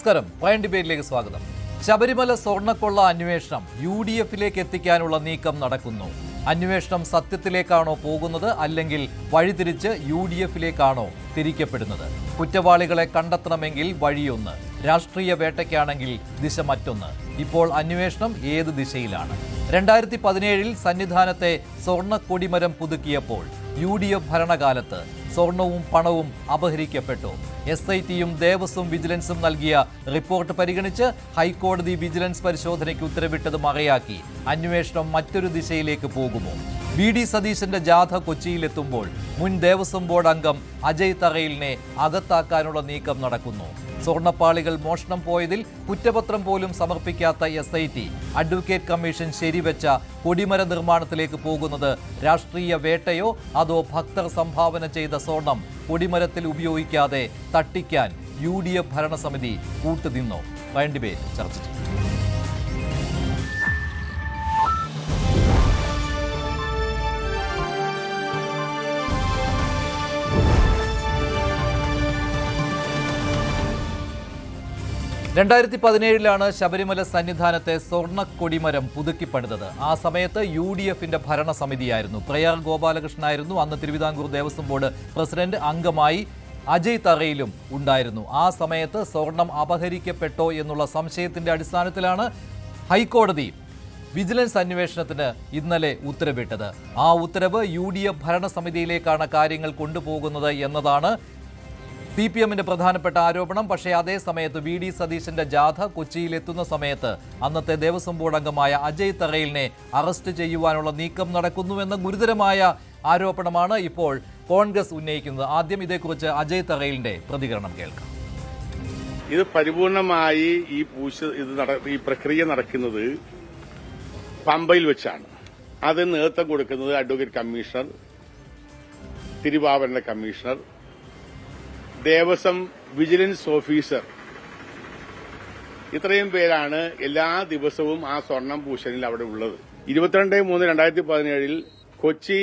നമസ്കാരം. പോയിന്റ് ഡിബേറ്റിലേക്ക് സ്വാഗതം. ശബരിമല സ്വർണ്ണക്കൊള്ള അന്വേഷണം UDFിലേക്ക് എത്തിക്കാനുള്ള നീക്കം നടക്കുന്നു. അന്വേഷണം സത്യത്തിലേക്കാണോ പോകുന്നത്, അല്ലെങ്കിൽ വഴിതിരിച്ച് UDFിലേക്കാണോ തിരിക്കപ്പെടുന്നത്? കുറ്റവാളികളെ കണ്ടെത്തണമെങ്കിൽ വഴിയൊന്ന്, രാഷ്ട്രീയ വേട്ടയ്ക്കാണെങ്കിൽ ദിശ മറ്റൊന്ന്. ഇപ്പോൾ അന്വേഷണം ഏത് ദിശയിലാണ്? 2017 സന്നിധാനത്തെ സ്വർണ്ണ കൊടിമരം പുതുക്കിയപ്പോൾ UDF ഭരണകാലത്ത് സ്വർണവും പണവും അപഹരിക്കപ്പെട്ടു. SITയും ദേവസ്വം വിജിലൻസും നൽകിയ റിപ്പോർട്ട് പരിഗണിച്ച് ഹൈക്കോടതി വിജിലൻസ് പരിശോധനയ്ക്ക് ഉത്തരവിട്ടത് മറയാക്കി അന്വേഷണം മറ്റൊരു ദിശയിലേക്ക് പോകുമോ? VD സതീശന്റെ ജാഥ കൊച്ചിയിലെത്തുമ്പോൾ മുൻ ദേവസ്വം ബോർഡ് അംഗം അജയ് തറയിലിനെ അകത്താക്കാനുള്ള നീക്കം നടക്കുന്നു. സ്വർണ്ണപ്പാളികൾ മോഷണം പോയതിൽ കുറ്റപത്രം പോലും സമർപ്പിക്കാത്ത SIT അഡ്വക്കേറ്റ് കമ്മീഷൻ ശരിവെച്ച കൊടിമര നിർമ്മാണത്തിലേക്ക് പോകുന്നത് രാഷ്ട്രീയ വേട്ടയോ അതോ ഭക്തർ സംഭാവന ചെയ്ത സ്വർണം കൊടിമരത്തിൽ ഉപയോഗിക്കാതെ തട്ടിക്കാൻ UDF ഭരണസമിതി കൂട്ടുനിന്നോ? പോയിന്റ് ഡിബേറ്റ് ചർച്ച ചെയ്യും. ാണ് ശബരിമല സന്നിധാനത്തെ സ്വർണ്ണ കൊടിമരം പുതുക്കിപ്പണിതത്. ആ സമയത്ത് UDFിന്റെ ഭരണസമിതിയായിരുന്നു. പ്രയാർ ഗോപാലകൃഷ്ണനായിരുന്നു അന്ന് തിരുവിതാംകൂർ ദേവസ്വം ബോർഡ് പ്രസിഡന്റ്. അംഗമായി അജയ് തറയിലും ഉണ്ടായിരുന്നു. ആ സമയത്ത് സ്വർണം അപഹരിക്കപ്പെട്ടോ എന്നുള്ള സംശയത്തിന്റെ അടിസ്ഥാനത്തിലാണ് ഹൈക്കോടതി വിജിലൻസ് അന്വേഷണത്തിന് ഇന്നലെ ഉത്തരവിട്ടത്. ആ ഉത്തരവ് UDF ഭരണസമിതിയിലേക്കാണ് കാര്യങ്ങൾ കൊണ്ടുപോകുന്നത് എന്നതാണ് CPMന്റെ പ്രധാനപ്പെട്ട ആരോപണം. പക്ഷേ അതേ സമയത്ത് VD സതീശന്റെ ജാഥ കൊച്ചിയിലെത്തുന്ന സമയത്ത് അന്നത്തെ ദേവസ്വം ബോർഡ് അംഗമായ അജയ് തറയിലിനെ അറസ്റ്റ് ചെയ്യുവാനുള്ള നീക്കം നടക്കുന്നുവെന്ന ഗുരുതരമായ ആരോപണമാണ് ഇപ്പോൾ കോൺഗ്രസ് ഉന്നയിക്കുന്നത്. ആദ്യം ഇതേക്കുറിച്ച് അജയ് തറയിലിന്റെ പ്രതികരണം കേൾക്കാം. ഇത് പരിപൂർണമായി ഈ പ്രക്രിയ നടക്കുന്നത് പമ്പയിൽ വെച്ചാണ്. അത് നേതൃത്വം കൊടുക്കുന്നത് അഡ്വക്കേറ്റ് കമ്മീഷണർ, തിരുവാഭരണ കമ്മീഷണർ, ദേവസ്വം വിജിലൻസ് ഓഫീസർ, ഇത്രയും പേരാണ് എല്ലാ ദിവസവും ആ സ്വർണം പൂശനിൽ അവിടെ ഉള്ളത്. 22/3/2017 കൊച്ചി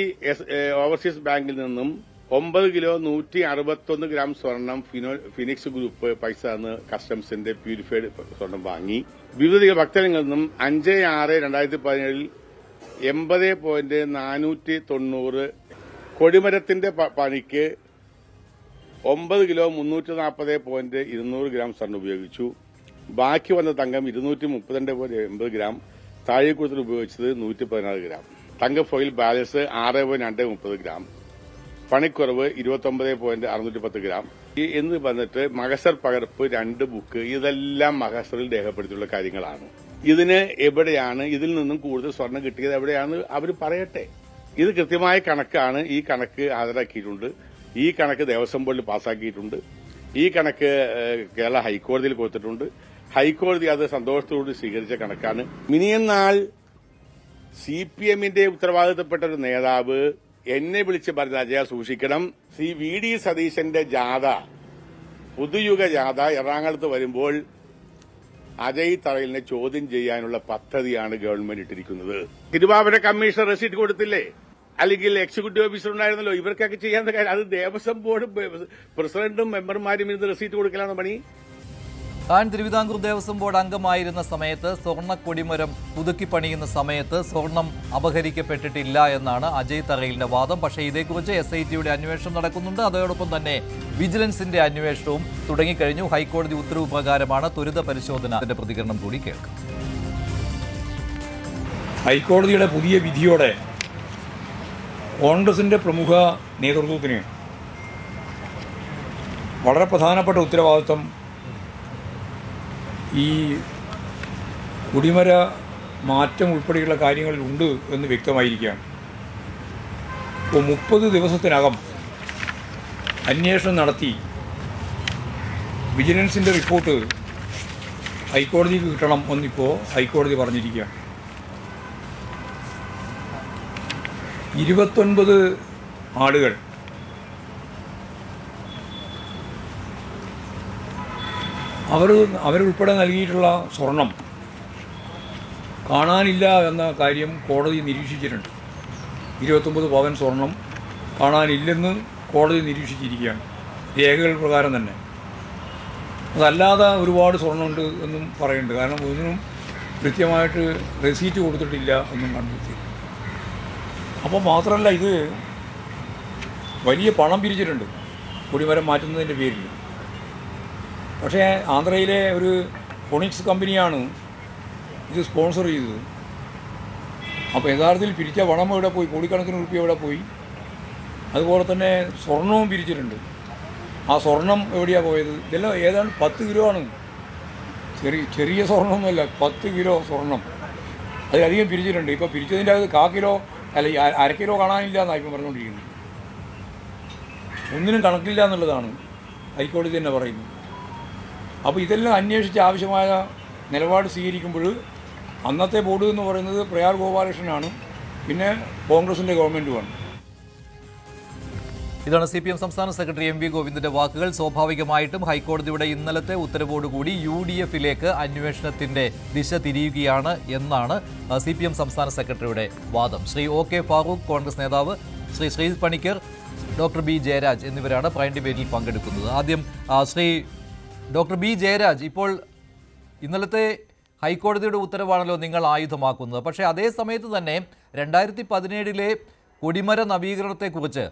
ഓവർസീസ് ബാങ്കിൽ നിന്നും 9 കിലോ 161 ഗ്രാം സ്വർണം ഫിനിക്സ് ഗ്രൂപ്പ് പൈസ എന്ന് കസ്റ്റംസിന്റെ പ്യൂരിഫൈഡ് സ്വർണം വാങ്ങി. വിവിധ ഭക്തരിൽ നിന്നും 5/6/2017 80.490 കൊടിമരത്തിന്റെ പണിക്ക് 9 കിലോ 340.200 ഗ്രാം സ്വർണ്ണം ഉപയോഗിച്ചു. ബാക്കി വന്ന തങ്കം 232.80 ഗ്രാം, താഴെക്കൂടുതൽ ഉപയോഗിച്ചത് 116 ഗ്രാം. തങ്ക ഫോയിൽ ബാലൻസ് 6.230 ഗ്രാം, പണിക്കുറവ് 29.610 ഗ്രാം എന്ന് വന്നിട്ട് മഹസർ പകർപ്പ് 2 ബുക്ക്, ഇതെല്ലാം മഹസറിൽ രേഖപ്പെടുത്തിയുള്ള കാര്യങ്ങളാണ്. ഇതിന് എവിടെയാണ് ഇതിൽ നിന്നും കൂടുതൽ സ്വർണം കിട്ടിയത് എവിടെയാണ് അവർ പറയട്ടെ. ഇത് കൃത്യമായ കണക്കാണ്. ഈ കണക്ക് ഹാജരാക്കിയിട്ടുണ്ട്. ഈ കണക്ക് ദേവസ്വം ബോർഡിൽ പാസ്സാക്കിയിട്ടുണ്ട്. ഈ കണക്ക് കേരള ഹൈക്കോടതിയിൽ കൊടുത്തിട്ടുണ്ട്. ഹൈക്കോടതി അത് സന്തോഷത്തോട് സ്വീകരിച്ച കണക്കാണ്. മിനിയന്നാൾ CPMന്റെ ഉത്തരവാദിത്തപ്പെട്ട ഒരു നേതാവ് എന്നെ വിളിച്ച് പറഞ്ഞ അജയ സൂക്ഷിക്കണം, VD സതീശന്റെ ജാഥ, പുതുയുഗ ജാഥ എറണാകുളത്ത് വരുമ്പോൾ അജയ് തറയിലിനെ ചോദ്യം ചെയ്യാനുള്ള പദ്ധതിയാണ് ഗവൺമെന്റ് ഇട്ടിരിക്കുന്നത്. തിരുവാഭരണ കമ്മീഷണർ റെസീറ്റ് കൊടുത്തില്ലേ? അല്ലെങ്കിൽ എക്സിക്യൂട്ടീവ് ഓഫീസർ ഉണ്ടായിരുന്നല്ലോ. ഇവർക്കൊക്കെ ചെയ്യാവുന്ന കാര്യം അത് ദേവസ്വം ബോർഡ് പ്രസിഡന്റും മെമ്പർമാരും ഇത് റെസീറ്റ് കൊടുക്കലാണ് പണി. താൻ തിരുവിതാംകൂർ ദേവസ്വം ബോർഡ് അംഗമായിരുന്ന സമയത്ത് സ്വർണ്ണ കൊടിമരം പുതുക്കി പണിയുന്ന സമയത്ത് സ്വർണം അപഹരിക്കപ്പെട്ടിട്ടില്ല എന്നാണ് അജയ് തറയിലിന്റെ വാദം. പക്ഷേ ഇതേക്കുറിച്ച് SITയുടെ അന്വേഷണം നടക്കുന്നുണ്ട്. അതോടൊപ്പം തന്നെ വിജിലൻസിന്റെ അന്വേഷണവും തുടങ്ങിക്കഴിഞ്ഞു. ഹൈക്കോടതി ഉത്തരവ് പ്രകാരമാണ് ത്വരിത പരിശോധന. അതിന്റെ പ്രതികരണം കൂടി കേൾക്കാം. ഹൈക്കോടതിയുടെ പുതിയ വിധിയോടെ കോൺഗ്രസിൻ്റെ പ്രമുഖ നേതൃത്വത്തിന് വളരെ പ്രധാനപ്പെട്ട ഉത്തരവാദിത്വം ഈ കൊടിമര മാറ്റം ഉൾപ്പെടെയുള്ള കാര്യങ്ങളിലുണ്ട് എന്ന് വ്യക്തമായിരിക്കുകയാണ്. ഇപ്പോൾ 30 ദിവസത്തിനകം അന്വേഷണം നടത്തി വിജിലൻസിൻ്റെ റിപ്പോർട്ട് ഹൈക്കോടതിക്ക് കിട്ടണം എന്നിപ്പോൾ ഹൈക്കോടതി പറഞ്ഞിരിക്കുകയാണ്. 29 ആളുകൾ അവരുൾപ്പെടെ നൽകിയിട്ടുള്ള സ്വർണം കാണാനില്ല എന്ന കാര്യം കോടതി നിരീക്ഷിച്ചിട്ടുണ്ട്. 29 പവൻ സ്വർണം കാണാനില്ലെന്ന് കോടതി നിരീക്ഷിച്ചിരിക്കുകയാണ്, രേഖകൾ പ്രകാരം തന്നെ. അതല്ലാതെ ഒരുപാട് സ്വർണ്ണമുണ്ട് എന്നും പറയുന്നുണ്ട്. കാരണം ഒന്നിനും കൃത്യമായിട്ട് റെസീറ്റ് കൊടുത്തിട്ടില്ല എന്നും കണ്ടെത്തി. അപ്പോൾ മാത്രമല്ല, ഇത് വലിയ പണം പിരിച്ചിട്ടുണ്ട് കൊടിമരം മാറ്റുന്നതിൻ്റെ പേരിൽ. പക്ഷേ ആന്ധ്രയിലെ ഒരു ഫോണിക്സ് കമ്പനിയാണ് ഇത് സ്പോൺസർ ചെയ്തത്. അപ്പോൾ യഥാർത്ഥത്തിൽ പിരിച്ച പണം എവിടെ പോയി? കോടിക്കണക്കിന് റുപ്യ എവിടെ പോയി? അതുപോലെ തന്നെ സ്വർണവും പിരിച്ചിട്ടുണ്ട്. ആ സ്വർണം എവിടെയാണ് പോയത്? ഇതെല്ലാം ഏതാണ്ട് 10 കിലോ ആണ്. ചെറിയ സ്വർണ്ണമൊന്നുമല്ല, 10 കിലോ സ്വർണം അതിലധികം പിരിച്ചിട്ടുണ്ട്. ഇപ്പോൾ പിരിച്ചതിൻ്റെ അകത്ത് 1/4 കിലോ അല്ല 1/2 കിലോ കാണാനില്ല എന്നാണ് ഇപ്പം പറഞ്ഞുകൊണ്ടിരിക്കുന്നത്. ഒന്നിനും കണക്കില്ല എന്നുള്ളതാണ് ഹൈക്കോടതി തന്നെ പറയുന്നത്. അപ്പോൾ ഇതെല്ലാം അന്വേഷിച്ച് ആവശ്യമായ നിലപാട് സ്വീകരിക്കുമ്പോൾ അന്നത്തെ ബോർഡ് എന്ന് പറയുന്നത് പ്രയാർ ഗോപാലകൃഷ്ണനാണ്, പിന്നെ കോൺഗ്രസിൻ്റെ ഗവൺമെൻറ്റുമാണ്. ഇതാണ് CPM സംസ്ഥാന സെക്രട്ടറി MV ഗോവിന്ദന്റെ വാക്കുകൾ. സ്വാഭാവികമായിട്ടും ഹൈക്കോടതിയുടെ ഇന്നലത്തെ ഉത്തരവോടുകൂടി UDF-ലേക്ക് അന്വേഷണത്തിന്റെ ദിശ തിരിയുകയാണ് എന്നാണ് CPM സംസ്ഥാന സെക്രട്ടറിയുടെ വാദം. ശ്രീ OK ഫാറൂഖ്, കോൺഗ്രസ് നേതാവ്, ശ്രീ ശ്രീജിത്ത് പണിക്കർ, ഡോക്ടർ B ജയരാജ് എന്നിവരാണ് പ്രൈം ഡിബേറ്റിൽ പങ്കെടുക്കുന്നത്. ആദ്യം ശ്രീ ഡോക്ടർ B ജയരാജ്, ഇപ്പോൾ ഇന്നലത്തെ ഹൈക്കോടതിയുടെ ഉത്തരവാണല്ലോ നിങ്ങൾ ആയുധമാക്കുന്നത്. പക്ഷേ അതേ സമയത്ത് തന്നെ 2017 കൊടിമര നവീകരണത്തെക്കുറിച്ച്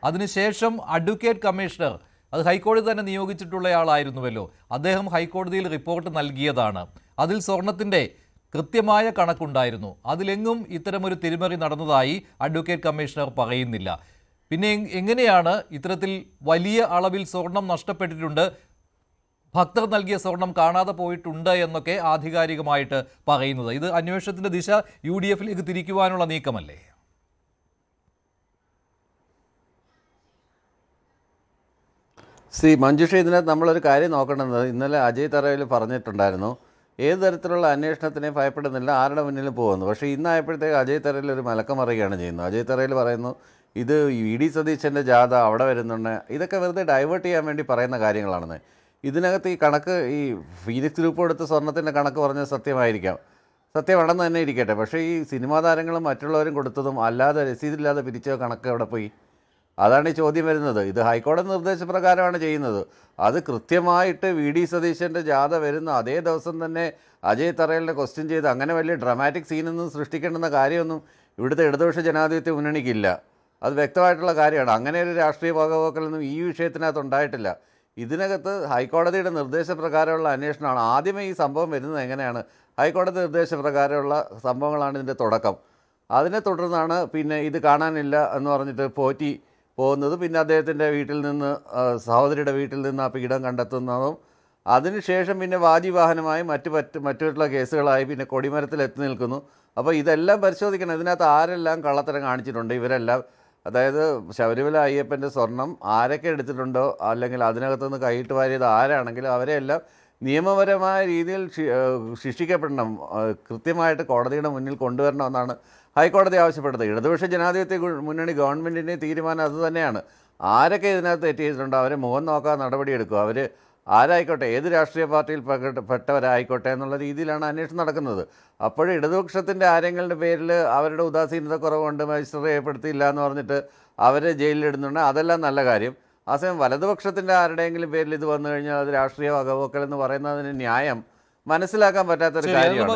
അതിനുശേഷം അഡ്വക്കേറ്റ് കമ്മീഷണർ, അത് ഹൈക്കോടതി തന്നെ നിയോഗിച്ചിട്ടുള്ളയാളായിരുന്നുവല്ലോ, അദ്ദേഹം ഹൈക്കോടതിയിൽ റിപ്പോർട്ട് നൽകിയതാണ്. അതിൽ സ്വർണത്തിൻ്റെ കൃത്യമായ കണക്കുണ്ടായിരുന്നു. അതിലെങ്ങും ഇത്തരമൊരു തിരിമറി നടന്നതായി അഡ്വക്കേറ്റ് കമ്മീഷണർ പറയുന്നില്ല. പിന്നെ എങ്ങനെയാണ് ഇത്തരത്തിൽ വലിയ അളവിൽ സ്വർണം നഷ്ടപ്പെട്ടിട്ടുണ്ട്, ഭക്തർ നൽകിയ സ്വർണം കാണാതെ പോയിട്ടുണ്ട് എന്നൊക്കെ ആധികാരികമായിട്ട് പറയുന്നത്? ഇത് അന്വേഷണത്തിൻ്റെ ദിശ UDF-ലേക്ക് തിരിക്കുവാനുള്ള നീക്കമല്ലേ? ശ്രീ മഞ്ജുഷ, ഇതിനകത്ത് നമ്മളൊരു കാര്യം നോക്കേണ്ടത്, ഇന്നലെ അജയ് തറയിൽ പറഞ്ഞിട്ടുണ്ടായിരുന്നു ഏത് തരത്തിലുള്ള അന്വേഷണത്തിനെ ഭയപ്പെടുന്നില്ല, ആരുടെ മുന്നിലും പോകുന്നു. പക്ഷേ ഇന്നായപ്പോഴത്തേക്ക് അജയ് തറയിൽ ഒരു മലക്കം മറിയുകയാണ് ചെയ്യുന്നത്. അജയ് തറയിൽ പറയുന്നു ഇത് VD സതീശൻ്റെ ജാഥ അവിടെ വരുന്നുണ്ട്, ഇതൊക്കെ വെറുതെ ഡൈവേർട്ട് ചെയ്യാൻ വേണ്ടി പറയുന്ന കാര്യങ്ങളാണെന്ന്. ഇതിനകത്ത് ഈ കണക്ക്, ഈ ഫീനിക്സ് ഗ്രൂപ്പ് എടുത്ത സ്വർണത്തിൻ്റെ കണക്ക് പറഞ്ഞത് സത്യമായിരിക്കാം, സത്യമാണെന്ന് തന്നെ ഇരിക്കട്ടെ. പക്ഷേ ഈ സിനിമാ താരങ്ങളും മറ്റുള്ളവരും കൊടുത്തതും അല്ലാതെ രസീതില്ലാതെ പിരിച്ച കണക്ക് എവിടെ പോയി? അതാണ് ഈ ചോദ്യം വരുന്നത്. ഇത് ഹൈക്കോടതി നിർദ്ദേശപ്രകാരമാണ് ചെയ്യുന്നത്. അത് കൃത്യമായിട്ട് VD സതീശൻ്റെ ജാഥ വരുന്ന അതേ ദിവസം തന്നെ അജയ് തറയലിനെ ക്വസ്റ്റ്യൻ ചെയ്ത് അങ്ങനെ വലിയ ഡ്രമാറ്റിക് സീനൊന്നും സൃഷ്ടിക്കേണ്ടുന്ന കാര്യമൊന്നും ഇവിടുത്തെ ഇടതുപക്ഷ ജനാധിപത്യ മുന്നണിക്കില്ല. അത് വ്യക്തമായിട്ടുള്ള കാര്യമാണ്. അങ്ങനെ ഒരു രാഷ്ട്രീയ പകപോക്കലൊന്നും ഈ വിഷയത്തിനകത്ത് ഉണ്ടായിട്ടില്ല. ഇതിനകത്ത് ഹൈക്കോടതിയുടെ നിർദ്ദേശപ്രകാരമുള്ള അന്വേഷണമാണ്. ആദ്യമേ ഈ സംഭവം വരുന്നത് എങ്ങനെയാണ്? ഹൈക്കോടതി നിർദ്ദേശപ്രകാരമുള്ള സംഭവങ്ങളാണ് ഇതിൻ്റെ തുടക്കം. അതിനെ തുടർന്നാണ് പിന്നെ ഇത് കാണാനില്ല എന്ന് പറഞ്ഞിട്ട് പോറ്റി പോകുന്നത്, പിന്നെ അദ്ദേഹത്തിൻ്റെ വീട്ടിൽ നിന്ന്, സഹോദരിയുടെ വീട്ടിൽ നിന്ന് ആ പീഠം കണ്ടെത്തുന്നതും, അതിനുശേഷം പിന്നെ വാജിവാഹനമായി മറ്റുള്ള കേസുകളായി പിന്നെ കൊടിമരത്തിൽ എത്തി നിൽക്കുന്നു. അപ്പോൾ ഇതെല്ലാം പരിശോധിക്കണം. ഇതിനകത്ത് ആരെല്ലാം കള്ളത്തരം കാണിച്ചിട്ടുണ്ട്, ഇവരെല്ലാം, അതായത് ശബരിമല അയ്യപ്പൻ്റെ സ്വർണം ആരൊക്കെ എടുത്തിട്ടുണ്ടോ അല്ലെങ്കിൽ അതിനകത്തുനിന്ന് കൈയിട്ട് വാരിയത് ആരാണെങ്കിലും അവരെയെല്ലാം നിയമപരമായ രീതിയിൽ ശിക്ഷിക്കപ്പെടണം, കൃത്യമായിട്ട് കോടതിയുടെ മുന്നിൽ കൊണ്ടുവരണമെന്നാണ് ഹൈക്കോടതി ആവശ്യപ്പെടുന്നത്. ഇടതുപക്ഷ ജനാധിപത്യ മുന്നണി ഗവൺമെൻറ്റിൻ്റെ തീരുമാനം അതുതന്നെയാണ്. ആരൊക്കെ ഇതിനകത്ത് തെറ്റ് ചെയ്തിട്ടുണ്ടോ അവരെ മുഖം നോക്കാതെ നടപടിയെടുക്കുക. അവർ ആരായിക്കോട്ടെ, ഏത് രാഷ്ട്രീയ പാർട്ടിയിൽ പെട്ടവരായിക്കോട്ടെ എന്നുള്ള രീതിയിലാണ് അന്വേഷണം നടക്കുന്നത്. അപ്പോഴും ഇടതുപക്ഷത്തിൻ്റെ ആരെങ്കിലും പേരിൽ അവരുടെ ഉദാസീനത കുറവുകൊണ്ട് മജിസ്ട്രേറ്റ് രേഖപ്പെടുത്തിയില്ല എന്ന് പറഞ്ഞിട്ട് അവരെ ജയിലിലിടുന്നുണ്ട്, അതെല്ലാം നല്ല കാര്യം. അതേസമയം വലതുപക്ഷത്തിൻ്റെ ആരുടെയെങ്കിലും പേരിൽ ഇത് വന്നു കഴിഞ്ഞാൽ അത് രാഷ്ട്രീയ വകവോക്കൽ എന്ന് പറയുന്നതിന് ന്യായം മനസ്സിലാക്കാൻ പറ്റാത്തൊരു കാര്യമാണ്.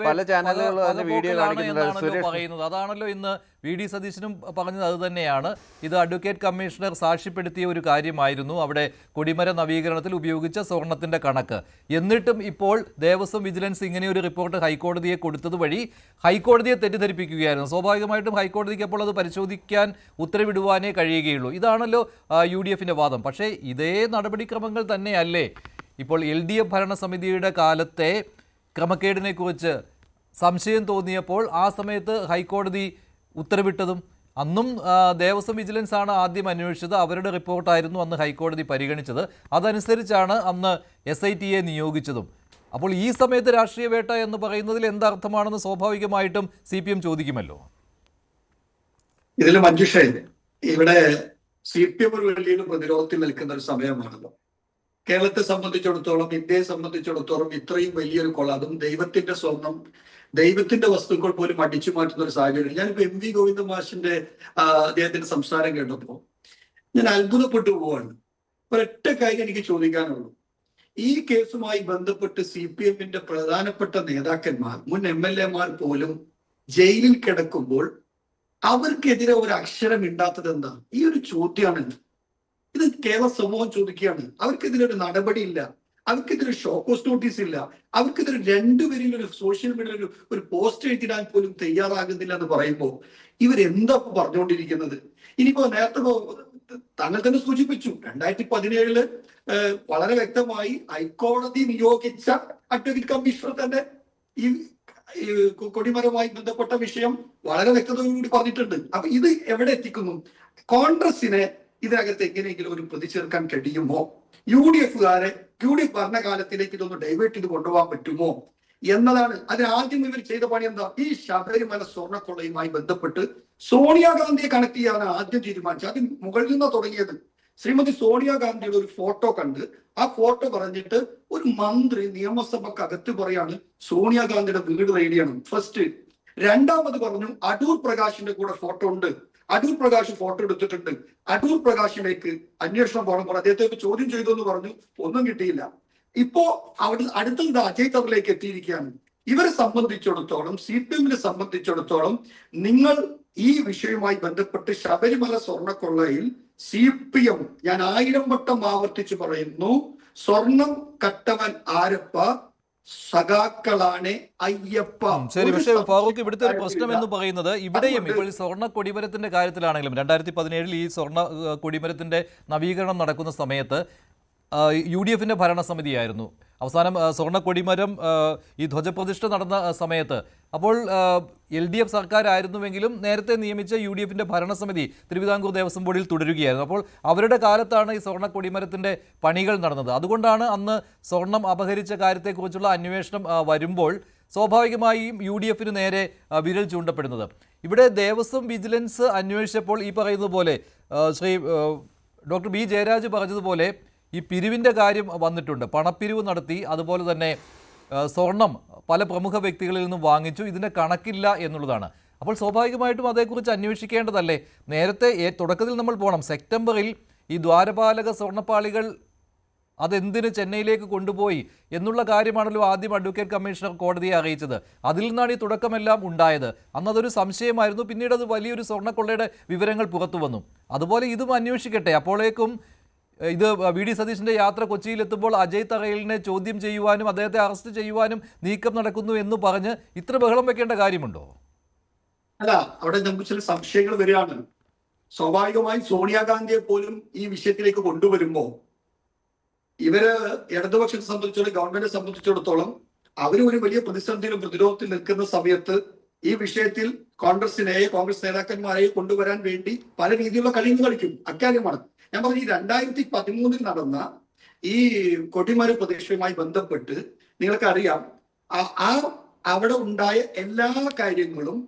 പല ചാനലുകളും അതിന്റെ വീഡിയോ കാണിക്കുന്നത് അതാണല്ലോ ഇന്ന് VD സതീശനും പറഞ്ഞത്. അത് തന്നെയാണ്. ഇത് അഡ്വക്കേറ്റ് കമ്മീഷണർ സാക്ഷ്യപ്പെടുത്തിയ ഒരു കാര്യമായിരുന്നു, അവിടെ കൊടിമര നവീകരണത്തിൽ ഉപയോഗിച്ച സ്വർണത്തിന്റെ കണക്ക്. എന്നിട്ടും ഇപ്പോൾ ദേവസ്വം വിജിലൻസ് ഇങ്ങനെ ഒരു റിപ്പോർട്ട് ഹൈക്കോടതിയെ കൊടുത്തത് വഴി ഹൈക്കോടതിയെ തെറ്റിദ്ധരിപ്പിക്കുകയായിരുന്നു. സ്വാഭാവികമായിട്ടും ഹൈക്കോടതിക്ക് അപ്പോൾ അത് പരിശോധിക്കാൻ ഉത്തരവിടുവാനേ കഴിയുകയുള്ളൂ. ഇതാണല്ലോ UDF-ന്റെ വാദം. പക്ഷേ ഇതേ നടപടിക്രമങ്ങൾ തന്നെയല്ലേ ഇപ്പോൾ LDF ഭരണസമിതിയുടെ കാലത്തെ ക്രമക്കേടിനെക്കുറിച്ച് സംശയം തോന്നിയപ്പോൾ ആ സമയത്ത് ഹൈക്കോടതി ഉത്തരവിട്ടതും? അന്നും ദേവസ്വം വിജിലൻസ് ആണ് ആദ്യം അന്വേഷിച്ചത്, അവരുടെ റിപ്പോർട്ടായിരുന്നു അന്ന് ഹൈക്കോടതി പരിഗണിച്ചത്. അതനുസരിച്ചാണ് അന്ന് SIT-യെ നിയോഗിച്ചതും. അപ്പോൾ ഈ സമയത്ത് രാഷ്ട്രീയ വേട്ട എന്ന് പറയുന്നതിൽ എന്തർത്ഥമാണെന്ന് സ്വാഭാവികമായിട്ടും CPM ചോദിക്കുമല്ലോ. ഇതിൽ മഞ്ജുഷ, ഇവിടെ CPM ഒരു വലിയൊരു പ്രതിരോധത്തിൽ നിൽക്കുന്ന ഒരു സമയമാണല്ലോ. കേരളത്തെ സംബന്ധിച്ചിടത്തോളം, ഇന്ത്യയെ സംബന്ധിച്ചിടത്തോളം ഇത്രയും വലിയൊരു കൊള്ള, അതും ദൈവത്തിന്റെ സ്വർണം, ദൈവത്തിന്റെ വസ്തുക്കൾ പോലും അടിച്ചു മാറ്റുന്ന ഒരു സാഹചര്യം. ഞാനിപ്പോ MV ഗോവിന്ദ മാഷിന്റെ അദ്ദേഹത്തിന്റെ സംസാരം കേട്ടപ്പോ ഞാൻ അത്ഭുതപ്പെട്ടു പോവാണ്. ഒരൊറ്റ കാര്യം എനിക്ക് ചോദിക്കാനുള്ളൂ. ഈ കേസുമായി ബന്ധപ്പെട്ട് CPM-ന്റെ പ്രധാനപ്പെട്ട നേതാക്കന്മാർ, മുൻ MLA-മാർ പോലും ജയിലിൽ കിടക്കുമ്പോൾ അവർക്കെതിരെ ഒരു അക്ഷരം ഇണ്ടാത്തത് എന്താ? ഈ ഒരു ചോദ്യമാണ്. ഇത് കേരള സമൂഹം ചോദിക്കുകയാണ്. അവർക്കെതിരെ ഒരു നടപടിയില്ല, അവർക്കെതിരെ ഷോക്കോസ് നോട്ടീസ് ഇല്ല, അവർക്കെതിരെ രണ്ടുപേരും ഒരു സോഷ്യൽ മീഡിയയിൽ ഒരു പോസ്റ്റ് എഴുതിടാൻ പോലും തയ്യാറാകുന്നില്ല എന്ന് പറയുമ്പോൾ ഇവരെന്താ പറഞ്ഞുകൊണ്ടിരിക്കുന്നത്? ഇനിയിപ്പോ നേരത്തെ താങ്കൾ തന്നെ സൂചിപ്പിച്ചു, 2017 വളരെ വ്യക്തമായി ഹൈക്കോടതി നിയോഗിച്ച അഡ്വക്കേറ്റ് കമ്മീഷണർ തന്നെ ഈ കൊടിമരവുമായി ബന്ധപ്പെട്ട വിഷയം വളരെ വ്യക്തതയോടുകൂടി പറഞ്ഞിട്ടുണ്ട്. അപ്പൊ ഇത് എവിടെ എത്തിക്കുന്നു? കോൺഗ്രസിനെ ഇതിനകത്ത് എങ്ങനെയെങ്കിലും ഒരു പ്രതി ചേർക്കാൻ കഴിയുമോ? UDF ഭരണകാലത്തിലേക്ക് ഇതൊന്ന് ഡൈവേർട്ട് ചെയ്ത് കൊണ്ടുപോകാൻ പറ്റുമോ എന്നതാണ്. അതിനാദ്യം ഇവർ ചെയ്ത പണി എന്താ? ഈ ശബരിമല സ്വർണ്ണക്കൊള്ളയുമായി ബന്ധപ്പെട്ട് സോണിയാഗാന്ധിയെ കണക്ട് ചെയ്യാൻ ആദ്യം തീരുമാനിച്ചു. ആദ്യം മുകളിൽ നിന്നാ തുടങ്ങിയത്. ശ്രീമതി സോണിയാഗാന്ധിയുടെ ഒരു ഫോട്ടോ കണ്ട് ആ ഫോട്ടോ പറഞ്ഞിട്ട് ഒരു മന്ത്രി നിയമസഭക്കകത്ത് പറയാണ് സോണിയാഗാന്ധിയുടെ വീട് റെയ്ഡ് ചെയ്യണം. ഫസ്റ്റ്. രണ്ടാമത് പറഞ്ഞു അടൂർ പ്രകാശിന്റെ കൂടെ ഫോട്ടോ ഉണ്ട്, അടൂർ പ്രകാശ് ഫോട്ടോ എടുത്തിട്ടുണ്ട്, അടൂർ പ്രകാശിലേക്ക് അന്വേഷണം പോകണം പറഞ്ഞു. അദ്ദേഹത്തെ ചോദ്യം ചെയ്തു എന്ന് പറഞ്ഞു, ഒന്നും കിട്ടിയില്ല. ഇപ്പോ അവിടെ അടുത്തത് അജയ് തറിലേക്ക് എത്തിയിരിക്കുകയാണ്. ഇവരെ സംബന്ധിച്ചിടത്തോളം, CPM-നെ സംബന്ധിച്ചിടത്തോളം, നിങ്ങൾ ഈ വിഷയവുമായി ബന്ധപ്പെട്ട് ശബരിമല സ്വർണ്ണക്കൊള്ളയിൽ CPM, ഞാൻ 1000 വട്ടം ആവർത്തിച്ചു പറയുന്നു, സ്വർണം കട്ടവൻ ആരപ്പ, സഖാക്കളാണ് അയ്യപ്പ. ശരി, പക്ഷേ ഫാറൂഖ്, ഇവിടുത്തെ ഒരു പ്രശ്നം എന്ന് പറയുന്നത് ഇവിടെയും ഇപ്പോൾ ഈ സ്വർണ്ണ കൊടിമരത്തിന്റെ കാര്യത്തിലാണെങ്കിലും 2017 ഈ സ്വർണ്ണ കൊടിമരത്തിന്റെ നവീകരണം നടക്കുന്ന സമയത്ത് UDF-ന്റെ ഭരണസമിതിയായിരുന്നു. അവസാനം സ്വർണ്ണ കൊടിമരം ഈ ധ്വജപ്രതിഷ്ഠ നടന്ന സമയത്ത് അപ്പോൾ LDF സർക്കാരായിരുന്നുവെങ്കിലും നേരത്തെ നിയമിച്ച UDF-ന്റെ ഭരണസമിതി തിരുവിതാംകൂർ ദേവസ്വം ബോർഡിൽ തുടരുകയായിരുന്നു. അപ്പോൾ അവരുടെ കാലത്താണ് ഈ സ്വർണ്ണ കൊടിമരത്തിൻ്റെ പണികൾ നടന്നത്. അതുകൊണ്ടാണ് അന്ന് സ്വർണം അപഹരിച്ച കാര്യത്തെക്കുറിച്ചുള്ള അന്വേഷണം വരുമ്പോൾ സ്വാഭാവികമായും UDF-ന് നേരെ വിരൽ ചൂണ്ടപ്പെടുന്നത്. ഇവിടെ ദേവസ്വം വിജിലൻസ് അന്വേഷിച്ചപ്പോൾ ഈ പറയുന്നത് പോലെ ശ്രീ ഡോക്ടർ B. ജയരാജ് പറഞ്ഞതുപോലെ ഈ പിരിവിൻ്റെ കാര്യം വന്നിട്ടുണ്ട്. പണപ്പിരിവ് നടത്തി, അതുപോലെ തന്നെ സ്വർണം പല പ്രമുഖ വ്യക്തികളിൽ നിന്നും വാങ്ങിച്ചു, ഇതിൻ്റെ കണക്കില്ല എന്നുള്ളതാണ്. അപ്പോൾ സ്വാഭാവികമായിട്ടും അതേക്കുറിച്ച് അന്വേഷിക്കേണ്ടതല്ലേ? നേരത്തെ തുടക്കത്തിൽ നമ്മൾ പോകണം. സെപ്റ്റംബറിൽ ഈ ദ്വാരപാലക സ്വർണ്ണപ്പാളികൾ അതെന്തിന് ചെന്നൈയിലേക്ക് കൊണ്ടുപോയി എന്നുള്ള കാര്യമാണല്ലോ ആദ്യം അഡ്വക്കേറ്റ് കമ്മീഷണർ കോടതിയെ അറിയിച്ചത്. അതിൽ നിന്നാണ് ഈ തുടക്കമെല്ലാം ഉണ്ടായത്. അന്നതൊരു സംശയമായിരുന്നു. പിന്നീട് അത് വലിയൊരു സ്വർണ്ണക്കൊള്ളയുടെ വിവരങ്ങൾ പുറത്തു വന്നു. അതുപോലെ ഇതും അന്വേഷിക്കട്ടെ. അപ്പോഴേക്കും ഇത് VD സതീശിൻ്റെ യാത്ര കൊച്ചിയിലെത്തുമ്പോൾ അജയ് തറയിലിനെ ചോദ്യം ചെയ്യുവാനും അദ്ദേഹത്തെ അറസ്റ്റ് ചെയ്യുവാനും നീക്കം നടക്കുന്നു എന്ന് പറഞ്ഞ് ഇത്ര ബഹളം വെക്കേണ്ട കാര്യമുണ്ടോ? അല്ല, അവിടെ നമുക്ക് ചില സംശയങ്ങൾ വരികയാണ്. സ്വാഭാവികമായും സോണിയാഗാന്ധിയെ പോലും ഈ വിഷയത്തിലേക്ക് കൊണ്ടുവരുമ്പോൾ ഇവര് ഇടതുപക്ഷത്തെ സംബന്ധിച്ചിടത്തോളം, ഗവൺമെന്റിനെ സംബന്ധിച്ചിടത്തോളം അവര് ഒരു വലിയ പ്രതിസന്ധിയിലും പ്രതിരോധത്തിൽ നിൽക്കുന്ന സമയത്ത് ഈ വിഷയത്തിൽ കോൺഗ്രസ് നേതാക്കന്മാരെ കൊണ്ടുവരാൻ വേണ്ടി പല രീതിയിലുള്ള കളികൾ കളിക്കും. അക്കാര്യമാണ് ഞാൻ പറഞ്ഞു. ഈ 2013 നടന്ന ഈ കൊടിമര പ്രദേശവുമായി ബന്ധപ്പെട്ട് നിങ്ങൾക്കറിയാം, അവിടെ ഉണ്ടായ എല്ലാ കാര്യങ്ങളും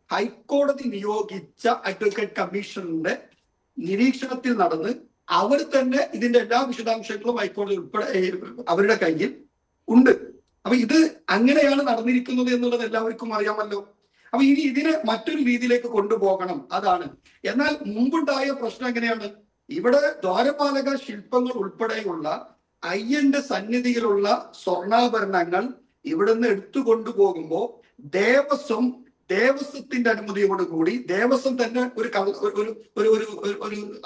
ഹൈക്കോടതി നിയോഗിച്ച അഡ്വക്കേറ്റ് കമ്മീഷണറുടെ നിരീക്ഷണത്തിൽ നടന്ന് അവർ തന്നെ ഇതിന്റെ എല്ലാ വിശദാംശങ്ങളും ഹൈക്കോടതി ഉൾപ്പെടെ അവരുടെ കയ്യിൽ ഉണ്ട്. അപ്പൊ ഇത് അങ്ങനെയാണ് നടന്നിരിക്കുന്നത് എന്നുള്ളത് എല്ലാവർക്കും അറിയാമല്ലോ. അപ്പൊ ഇനി ഇതിനെ മറ്റൊരു രീതിയിലേക്ക് കൊണ്ടുപോകണം, അതാണ്. എന്നാൽ മുമ്പുണ്ടായ പ്രശ്നം എങ്ങനെയാണ്? ഇവിടെ ദ്വാരപാലക ശില്പങ്ങൾ ഉൾപ്പെടെയുള്ള അയ്യന്റെ സന്നിധിയിലുള്ള സ്വർണ്ണാഭരണങ്ങൾ ഇവിടുന്ന് എടുത്തുകൊണ്ടുപോകുമ്പോൾ ദേവസ്വത്തിന്റെ അനുമതിയോടുകൂടി ദേവസ്വം തന്നെ ഒരു